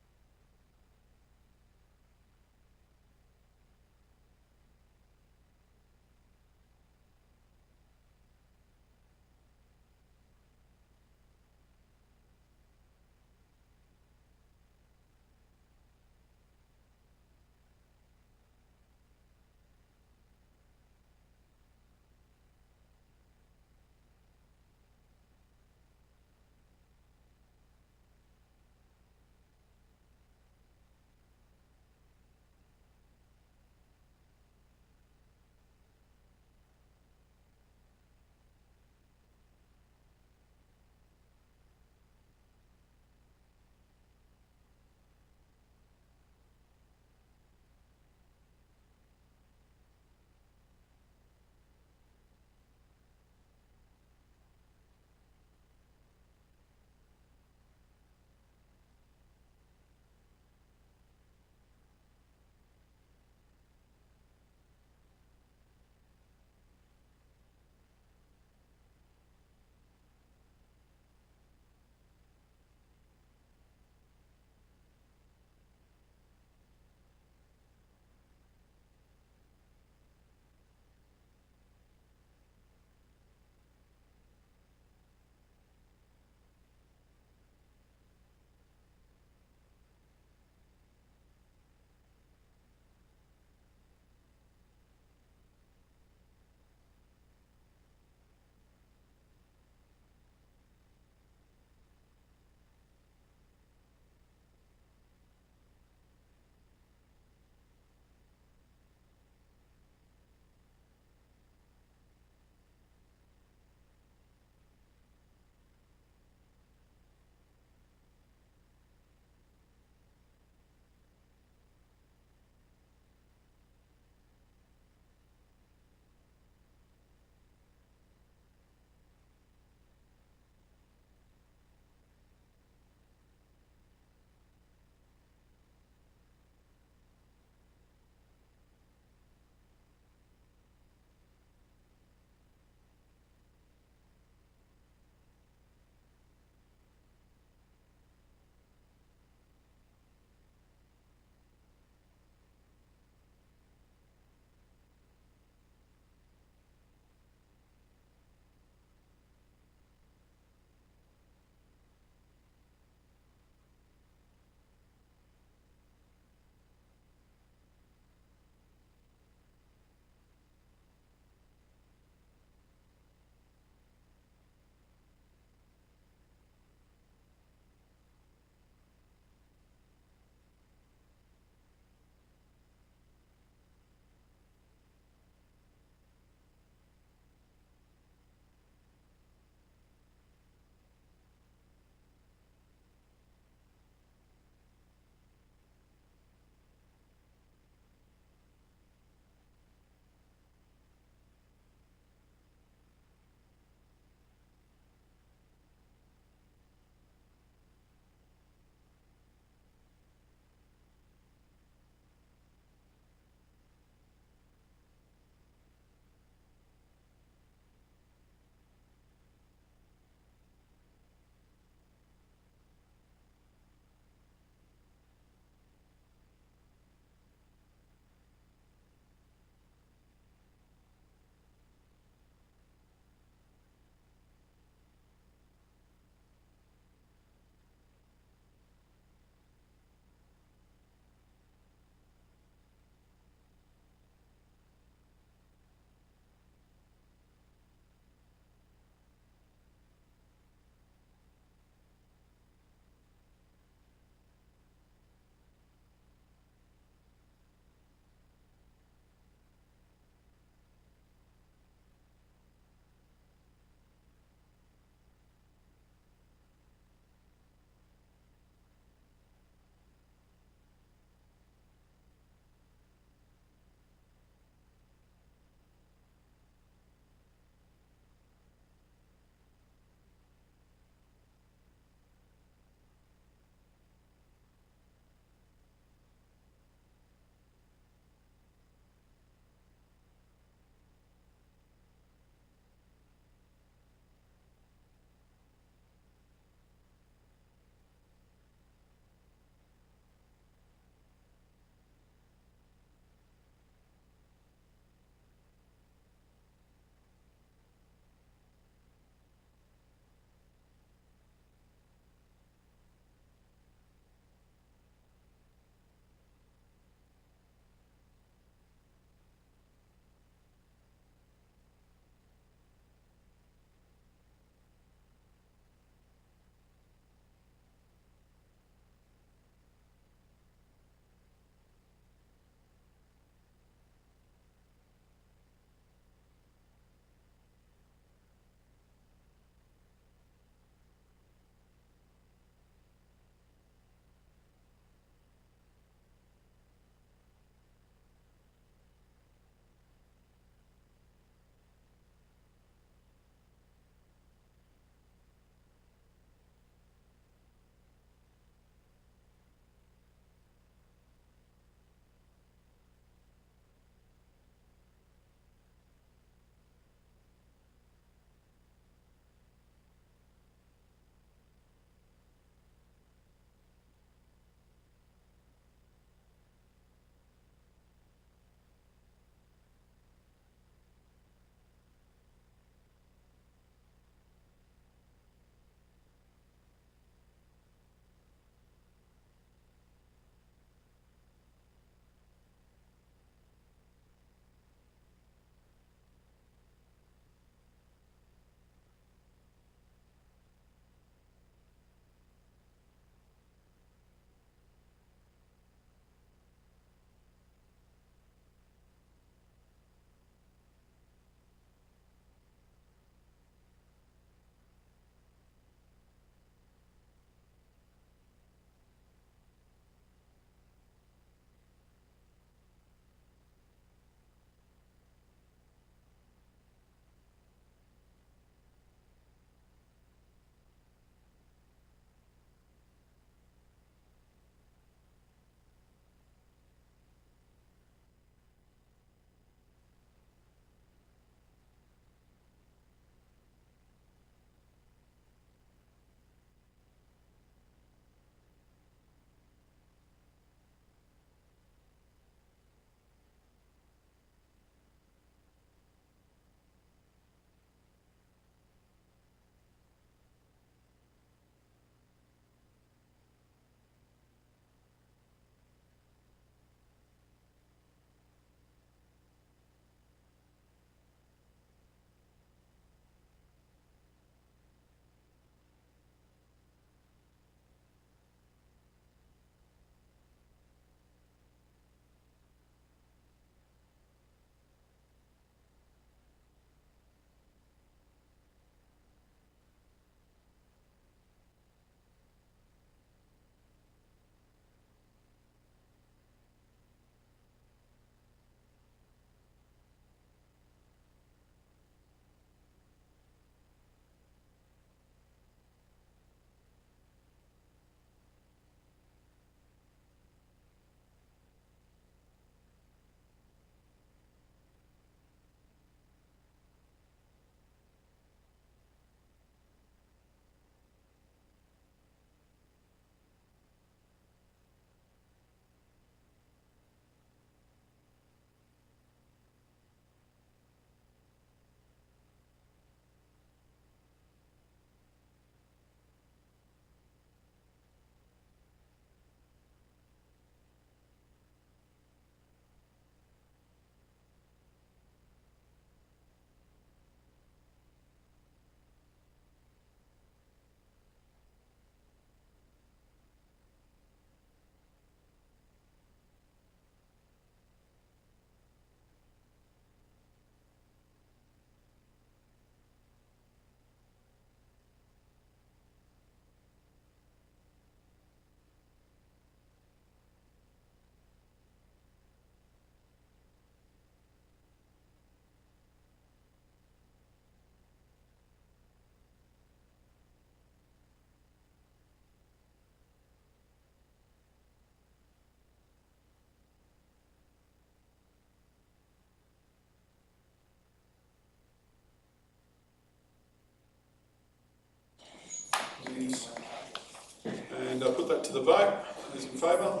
And I'll put that to the vote. Those in favour?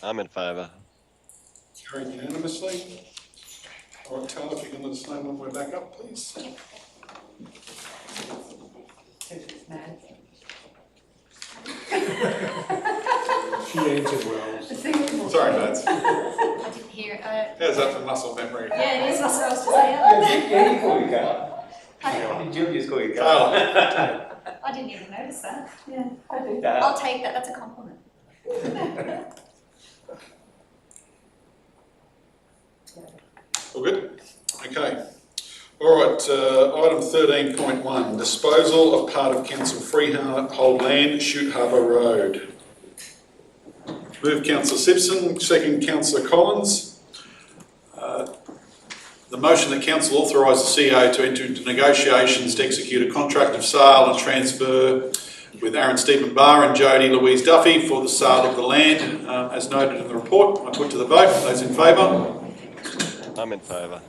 I'm in favour. Carried unanimously. All right, Tal, if you can let us know when we're back up, please. She answered well. Sorry, Mads. I didn't hear it. How's that for muscle memory? Yeah, it is. That's what I was saying. Yeah, you call me Carl. Julia's call you Carl. I didn't even notice that. Yeah, I do. I'll take that. That's a compliment. All good? Okay. All right, item 13.1, disposal of part of council freehold land, Shute Harbour Road. Move Councillor Simpson, second Councillor Collins. The motion that council authorise the CEO to enter into negotiations to execute a contract of sale and transfer with Aaron Stephen Barr and Jodie Louise Duffy for the sale of the land, as noted in the report. I put to the vote. Those in favour? I'm in favour.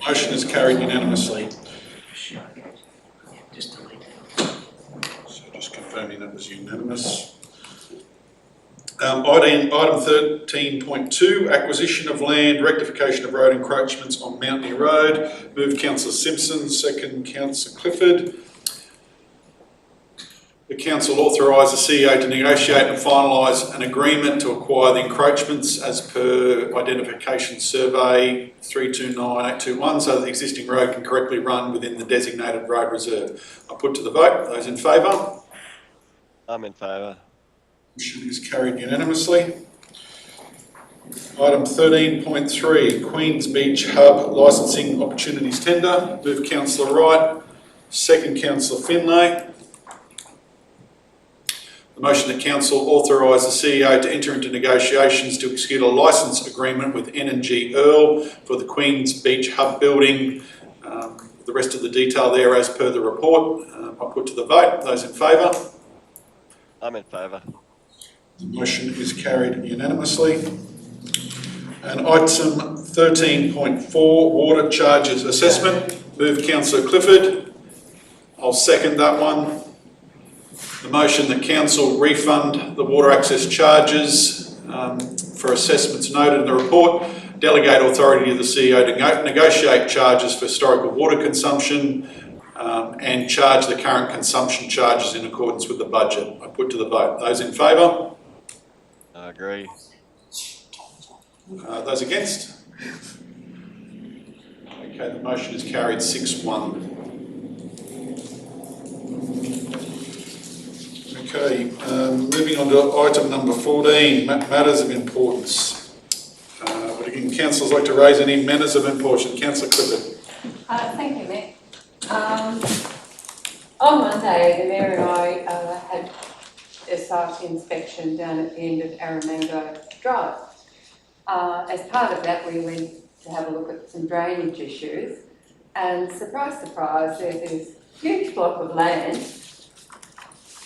Motion is carried unanimously. So just confirming that was unanimous. Item 13.2, acquisition of land, rectification of road encroachments on Mountney Road. Move Councillor Simpson, second Councillor Clifford. The council authorise the CEO to negotiate and finalise an agreement to acquire the encroachments as per identification survey 329821 so that the existing road can correctly run within the designated road reserve. I put to the vote. Those in favour? I'm in favour. Motion is carried unanimously. Item 13.3, Queens Beach Hub Licensing Opportunities Tender. Move Councillor Wright, second Councillor Finlay. The motion that council authorise the CEO to enter into negotiations to execute a licence agreement with N&G Earl for the Queens Beach Hub building. The rest of the detail there as per the report. I put to the vote. Those in favour? I'm in favour. The motion is carried unanimously. And item 13.4, water charges assessment. Move Councillor Clifford. I'll second that one. The motion that council refund the water access charges for assessments noted in the report, delegate authority to the CEO to negotiate charges for historical water consumption and charge the current consumption charges in accordance with the budget. I put to the vote. Those in favour? I agree. Those against? Okay, the motion is carried 6-1. Okay, moving on to item number 14, matters of importance. But again, councillors like to raise any matters of importance. Councillor Clifford. Thank you, Mick. On Monday, the Mayor and I had a site inspection down at the end of Aramango Drive. As part of that, we went to have a look at some drainage issues, and surprise, surprise, there's this huge block of land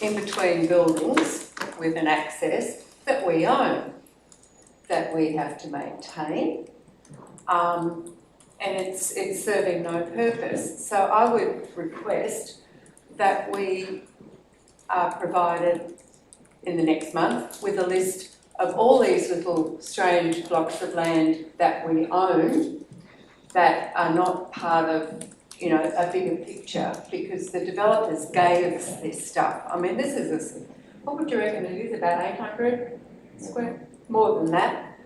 in between buildings with an access that we own, that we have to maintain, and it's serving no purpose. So I would request that we are provided in the next month with a list of all these little strange blocks of land that we own that are not part of, you know, a bigger picture, because the developers gave us this stuff. I mean, this is what would you reckon it is, about 800 square, more than that.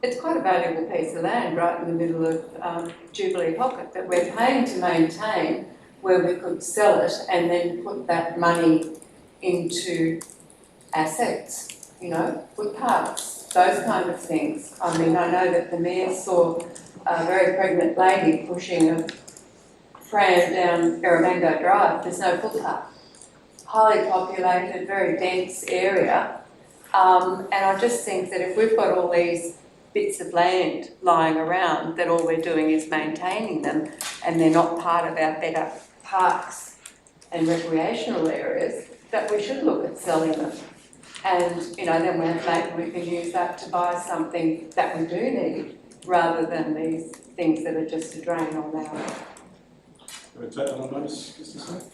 It's quite a valuable piece of land right in the middle of Jubilee Pocket that we're paying to maintain, where we could sell it and then put that money into assets, you know, footpaths, those kind of things. I mean, I know that the Mayor saw a very pregnant lady pushing a pram down Aramango Drive. There's no footpath. Highly populated, very dense area. And I just think that if we've got all these bits of land lying around, that all we're doing is maintaining them and they're not part of our better parks and recreational areas, that we should look at selling them. And, you know, then maybe we can use that to buy something that we do need, rather than these things that are just a drain on our... Can we take that on notice, Mr. Smith?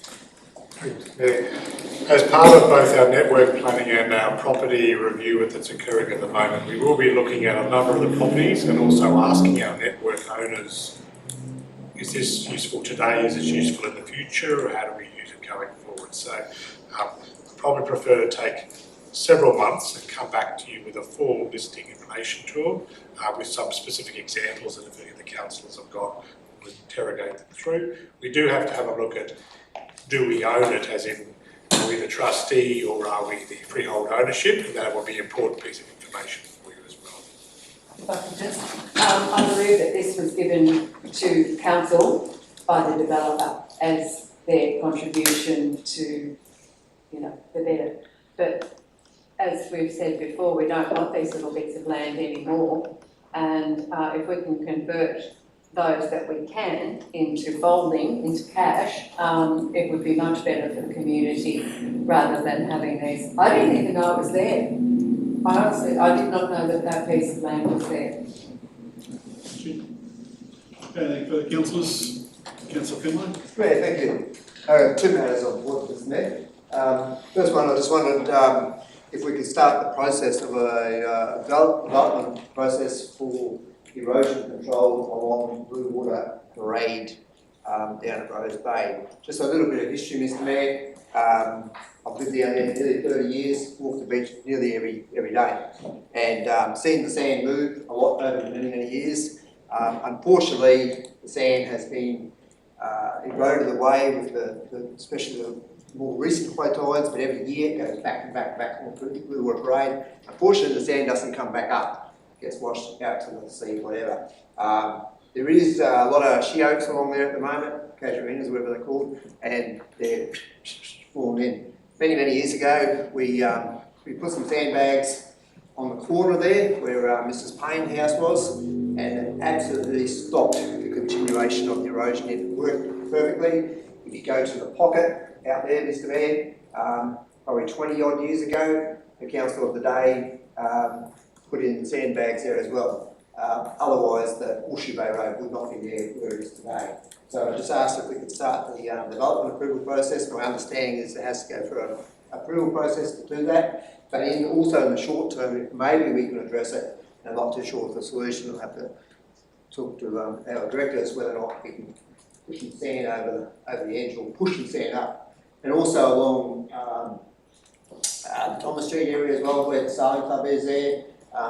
As part of both our network planning and our property review that's occurring at the moment, we will be looking at a number of the properties and also asking our network owners, is this useful today, is it useful in the future, or how do we use it going forward? So I'd probably prefer to take several months and come back to you with a full listing in relation to them, with some specific examples that if any of the councillors have got, we'll interrogate them through. We do have to have a look at, do we own it, as in, are we the trustee or are we the freehold ownership? And that will be an important piece of information for you as well. If I could just, I believe that this was given to council by the developer as their contribution to, you know, the better. But as we've said before, we don't want these little bits of land anymore. And if we can convert those that we can into folding, into cash, it would be much better for the community rather than having these. I didn't even know it was there. Honestly, I did not know that that piece of land was there. Any further councillors? Councillor Finlay? Yeah, thank you. Two matters on board with me. First one, I just wondered if we could start the process of a development process for erosion control along Blue Water Parade down at Rose Bay. Just a little bit of history, Mr Mayor. I've lived down there nearly 30 years, walked the beach nearly every day, and seen the sand move a lot over many years. Unfortunately, the sand has been eroded away with especially the more recent high tides, but every year it goes back and back on the Blue Water Parade. Unfortunately, the sand doesn't come back up. Gets washed out to the sea, whatever. There is a lot of she oaks along there at the moment, casuarinas, whatever they're called, and they're fallen in. Many years ago, we put some sandbags on the corner there where Mrs. Payne's house was, and it absolutely stopped the continuation of the erosion. It worked perfectly. If you go to the pocket out there, Mr. Mayor, probably 20 odd years ago, the council of the day put in sandbags there as well. Otherwise, the Horseshoe Bay Road would not be there where it is today. So I just asked if we could start the development approval process. My understanding is it has to go through an approval process to do that. But also in the short term, maybe we can address it. And I'm not too sure of the solution. I'll have to talk to our directors whether or not we can push the sand over the edge or push the sand up. And also along Thomas Street area as well, where the Sailing Club is there.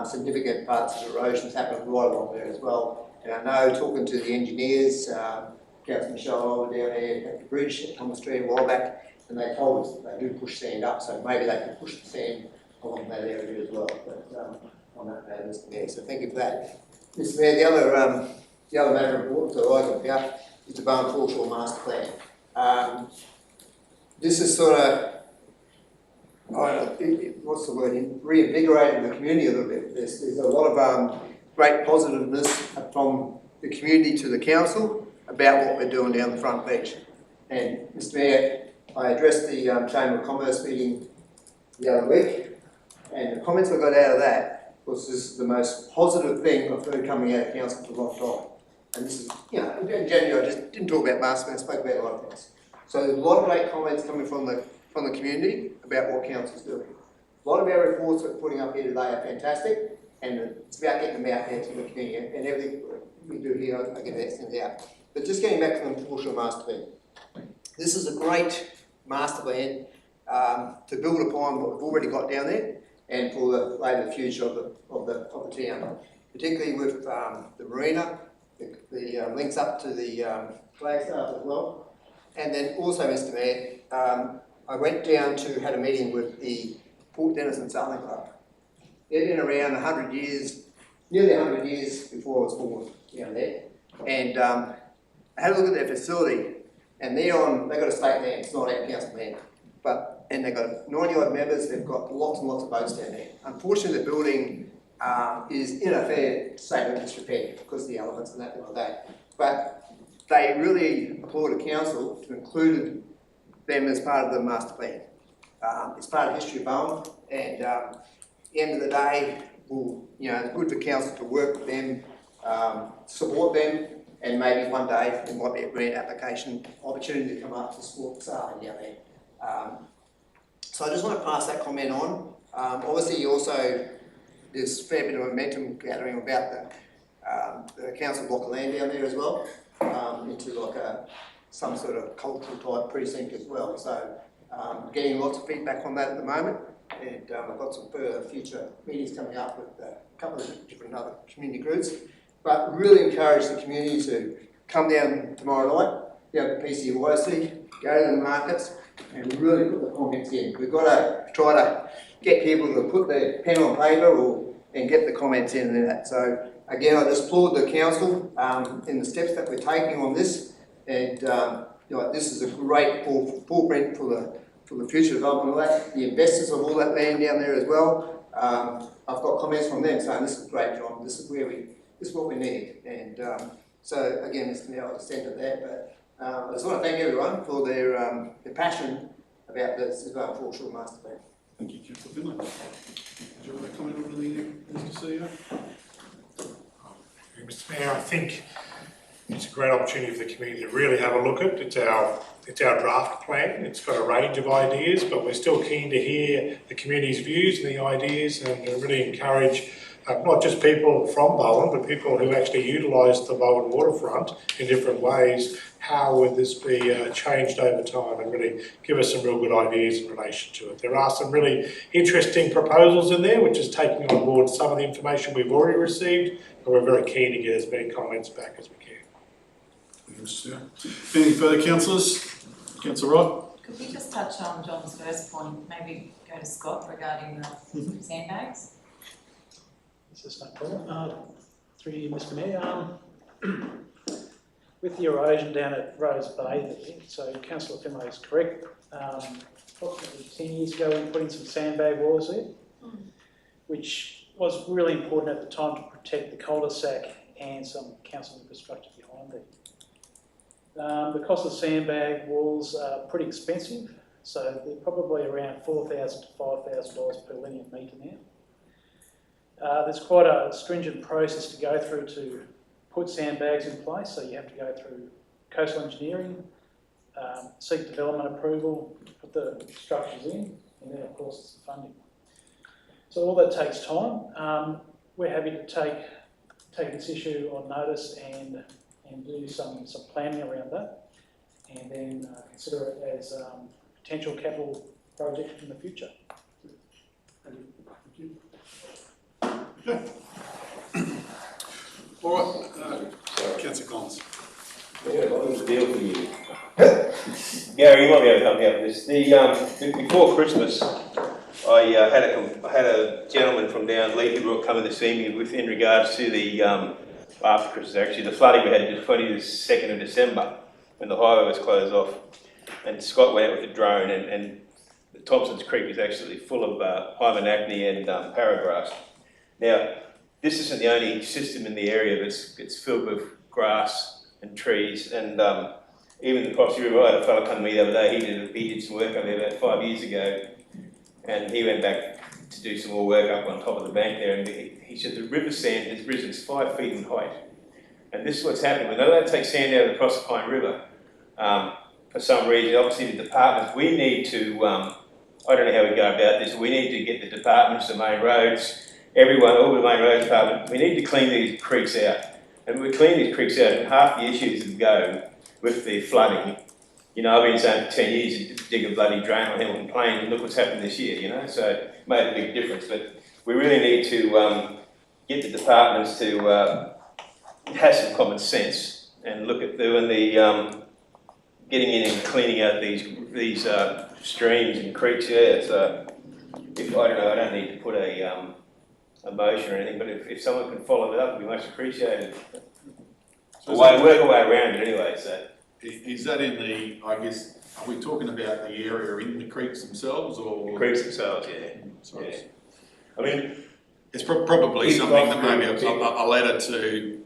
Significant parts of erosion's happened right along there as well. And I know, talking to the engineers, Councillor Michelle and I were down there at the bridge at Thomas Street a while back, and they told us that they do push sand up, so maybe they can push the sand along that area as well. But on that matter, Mr. Mayor, so thank you for that. Mr. Mayor, the other matter important to I about is the Barn Foreshore Master Plan. This is sort of what's the word? Reinvigorating the community a little bit. There's a lot of great positiveness from the community to the council about what we're doing down the front beach. And Mr. Mayor, I addressed the Chamber of Commerce meeting the other week, and the comments I got out of that was this is the most positive thing I've heard coming out of council for a long time. And this is, you know, in January I just didn't talk about master plan, I spoke about a lot of things. So there's a lot of great comments coming from the community about what council's doing. A lot of our reports that we're putting up here today are fantastic, and it's about getting them out there to the community, and everything we do here, I get that sent out. But just getting back to the Foreshore Master Plan. This is a great master plan to build upon what we've already got down there, and for the later future of the town, particularly with the marina, the links up to the Flagstaff as well, and then also, Mr. Mayor, I went down to, had a meeting with the Port Denison Sailing Club. They've been around 100 years, nearly 100 years before I was born down there. And I had a look at their facility, and they've got a state land, it's not our council land. And they've got 90 odd members, they've got lots and lots of boats down there. Unfortunately, the building is in a fair state of disrepair because of the elements and that like that. But they really applaud the council to include them as part of the master plan. It's part of the history of Bowen, and at the end of the day, it's good for council to work with them, support them, and maybe one day there might be a grant application opportunity to come up to support the sailing down there. So I just want to pass that comment on. Obviously, also there's a fair bit of momentum gathering about the council block of land down there as well, into like some sort of cultural type precinct as well. So getting lots of feedback on that at the moment, and I've got some further future meetings coming up with a couple of different other community groups. But really encourage the community to come down tomorrow night, go to PCYC, go to the markets, and really put the comments in. We've got to try to get people to put their pen on paper and get the comments in and that. So again, I just applaud the council in the steps that we're taking on this, and this is a great blueprint for the future development of that. The investors of all that land down there as well. I've got comments from them saying this is great, John. This is what we need, and so again, it's now extended that. But I just want to thank everyone for their passion about this for short master plan. Thank you, Councillor Finlay. Do you want to comment on anything, Mr. CEO? Mr. Mayor, I think it's a great opportunity for the community to really have a look at it. It's our draft plan. It's got a range of ideas, but we're still keen to hear the community's views and the ideas, and really encourage not just people from Bowen, but people who actually utilise the Bowen waterfront in different ways. How would this be changed over time, and really give us some real good ideas in relation to it. There are some really interesting proposals in there, which is taking on board some of the information we've already received, and we're very keen to get as many comments back as we can. Thank you, Mr. Chair. Any further councillors? Councillor Wright? Could we just touch on John's first point, maybe go to Scott regarding the sandbags? This is no problem. Through you, Mr. Mayor. With the erosion down at Rose Bay there, so Councillor Finlay is correct. Approximately 10 years ago we put in some sandbag walls there, which was really important at the time to protect the cul-de-sac and some council infrastructure behind there. The cost of sandbag walls are pretty expensive, so they're probably around $4,000 to $5,000 per linear metre now. There's quite a stringent process to go through to put sandbags in place, so you have to go through coastal engineering, seek development approval, put the structures in, and then of course it's the funding. So all that takes time. We're happy to take this issue on notice and do some planning around that, and then consider it as a potential capital project in the future. Thank you. Okay. All right, Councillor Collins. Yeah, what was the deal for you? Gary, you might be able to help me out with this. Before Christmas, I had a gentleman from down Leafy come in to see me in regards to the after Christmas actually, the flooding we had the 22nd of December when the highway was closed off, and Scott went out with a drone, and the Thompson's Creek is actually full of hymenacne and paragrass. Now, this isn't the only system in the area, but it's filled with grass and trees, and even across the river. I had a fellow come to me the other day. He did some work over there about 5 years ago, and he went back to do some more work up on top of the bank there, and he said the river sand has risen 5 feet in height, and this is what's happening. When they don't take sand out of the Proserpine River, for some reason, obviously the departments, we need to, I don't know how we go about this, we need to get the departments, the main roads, everyone, all the main roads department, we need to clean these creeks out. And we clean these creeks out, and half the issues that go with the flooding. You know, I've been saying for 10 years, dig a bloody drain on Hamilton Plains, and look what's happened this year, you know, so it made a big difference. But we really need to get the departments to have some common sense and look at doing the, getting in and cleaning out these streams and creeks, yeah. So, if, I don't know, I don't need to put a motion or anything, but if someone can follow it up, it'd be much appreciated. So work our way around it anyway, so. Is that in the, I guess, are we talking about the area in the creeks themselves, or? The creeks themselves, yeah. Sorry. Yeah. I mean, it's probably something that maybe a letter to,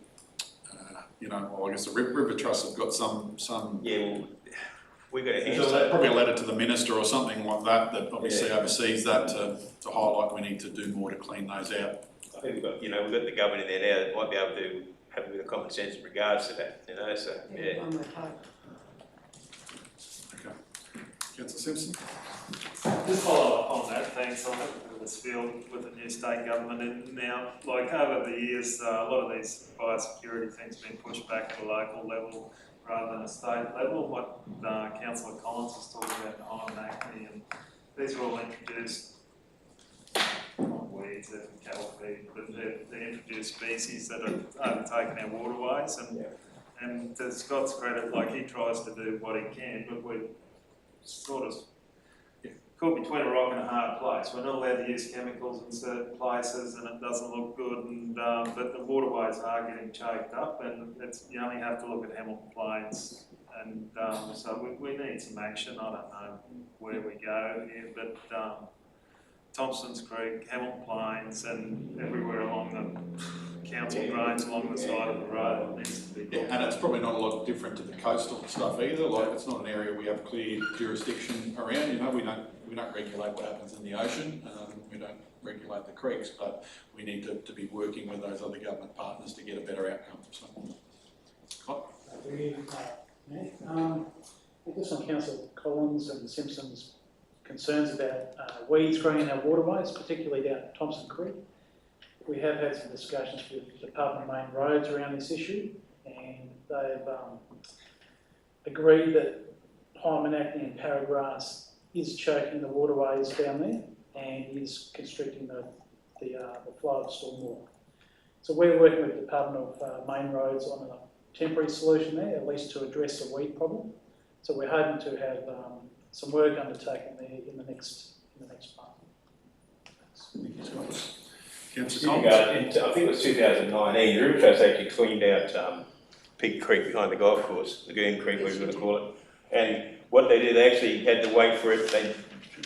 you know, well, I guess the River Trust have got some. Yeah, well, we've got a so probably a letter to the minister or something like that, that obviously oversees that to highlight we need to do more to clean those out. I think we've got the government in there now that might be able to have a bit of common sense in regards to that, you know, so, yeah. Okay. Councillor Simpson. Just follow up on that, thanks. I'm in this field with the new state government, and now, like over the years, a lot of these biosecurity things have been pushed back at a local level rather than a state level. What Councillor Collins was talking about in Hyman Acne, and these were all introduced, not weeds, they're cattle feed, but they're introduced species that have overtaken our waterways, and to Scott's credit, like he tries to do what he can, but we're sort of caught between a rock and a hard place. We're not allowed to use chemicals in certain places, and it doesn't look good. And but the waterways are getting choked up, and you only have to look at Hamilton Plains. And so we need some action. I don't know where we go here, but Thompson's Creek, Hamilton Plains, and everywhere along the council drains along the side of the road needs to be. And it's probably not a lot different to the coastal stuff either. Like, it's not an area we have clear jurisdiction around. You know, we don't regulate what happens in the ocean. We don't regulate the creeks, but we need to be working with those other government partners to get a better outcome. So, Scott? I guess on Councillor Collins and Simpson's concerns about weeds growing in our waterways, particularly down at Thompson Creek. We have had some discussions with the Department of Main Roads around this issue, and they've agreed that Hyman Acne and Paragrass is choking the waterways down there and is constricting the flow of stormwater. So we're working with the Department of Main Roads on a temporary solution there, at least to address the weed problem. So we're hoping to have some work undertaken there in the next month. Thank you, Scott. I think it was 2019, the River Trust actually cleaned out Pig Creek behind the golf course, Lagoon Creek, whatever you want to call it. And what they did, they actually had to wait for it. They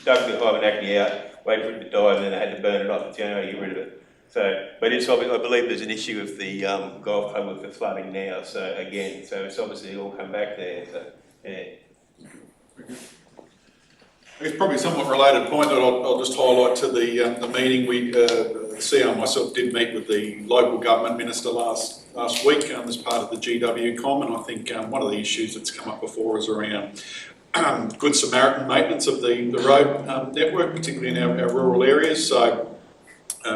dug the Hyman Acne out, waited for it to die, and then they had to burn it off. It's the only way to get rid of it. So, but it's obviously, I believe there's an issue with the golf club with the flooding now. So again, so it's obviously all come back there. So yeah. I guess probably a somewhat related point that I'll just highlight to the meeting. We, CEO and myself did meet with the local government minister last week as part of the GWCOM, and I think one of the issues that's come up before is around Good Samaritan maintenance of the road network, particularly in our rural areas. So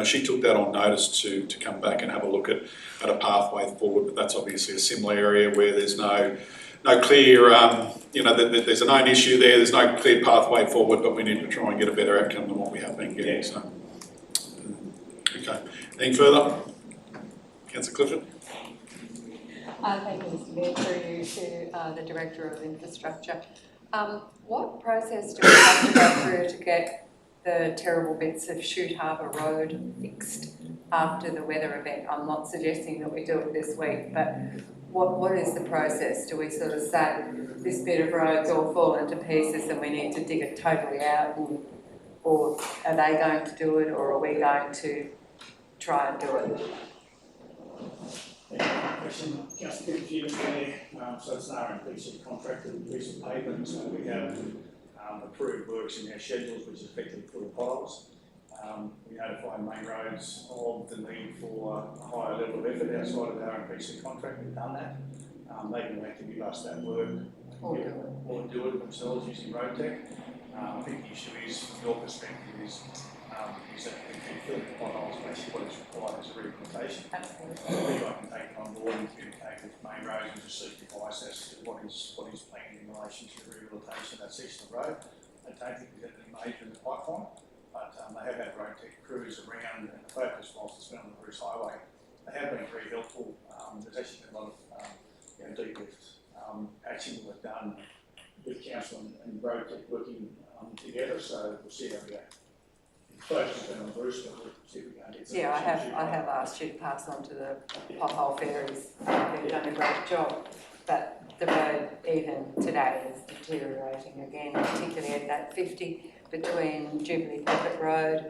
she took that on notice to come back and have a look at a pathway forward, but that's obviously a similar area where there's no clear, there's a known issue there, there's no clear pathway forward, but we need to try and get a better outcome than what we have been getting. So, okay. Anything further? Councillor Clifford? Thank you, Mr Mayor, through you to the Director of Infrastructure. What process do we have to go through to get the terrible bits of Chute Harbour Road fixed after the weather event? I'm not suggesting that we do it this week, but what is the process? Do we sort of say this bit of road's all fallen to pieces and we need to dig it totally out, or are they going to do it, or are we going to try and do it? Question, Councillor Clifford, so it's an RMPC contracted piece of pavement, so we have approved works in our schedules, which is effectively full of piles. We notify Main Roads of the need for a higher level of effort outside of the RMPC contract. We've done that. They can actively bust that work or do it themselves using road tech. I think the issue is, from your perspective, is that filling the potholes basically what is required as a rehabilitation. Absolutely. I can take it on board and communicate with Main Roads and just seek advice as to what is planned in relation to rehabilitation of that section of road. I don't think there's anything major in the pipeline, but they have had road tech crews around, and the focus whilst it's been on the Bruce Highway, they have been very helpful. There's actually been a lot of deep lift action that we've done with council and road tech working together, so we'll see how we go. Focus has been on Bruce, but we'll see if we can get some. Yeah, I have asked you to pass on to the pothole ferries. They've done a great job, but the road even today is deteriorating again, particularly at that 50 between Jubilee Pocket Road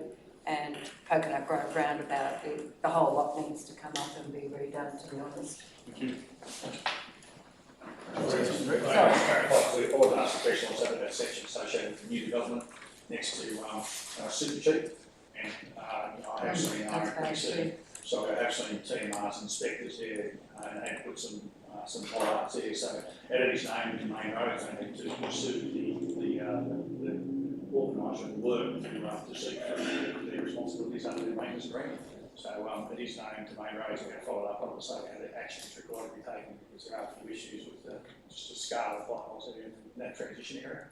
and Coconut Grove roundabout. The whole lot needs to come up and be redone, to be honest. Thank you. Sorry. All the last question was over that section associated with the new development next to Supercheap, and I have seen RMPC, so I have seen TMR's inspectors there and have put some bollards there. So it is named in Main Roads, they need to pursue the management work to see through their responsibilities under the maintenance agreement. So it is known to Main Roads, we're going to follow up on the say how the actions required to be taken because there are a few issues with just the scale of potholes in that transition area.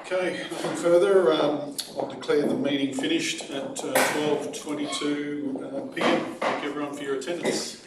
Okay, nothing further. I'll declare the meeting finished at 12:22 p.m. Thank you everyone for your attendance.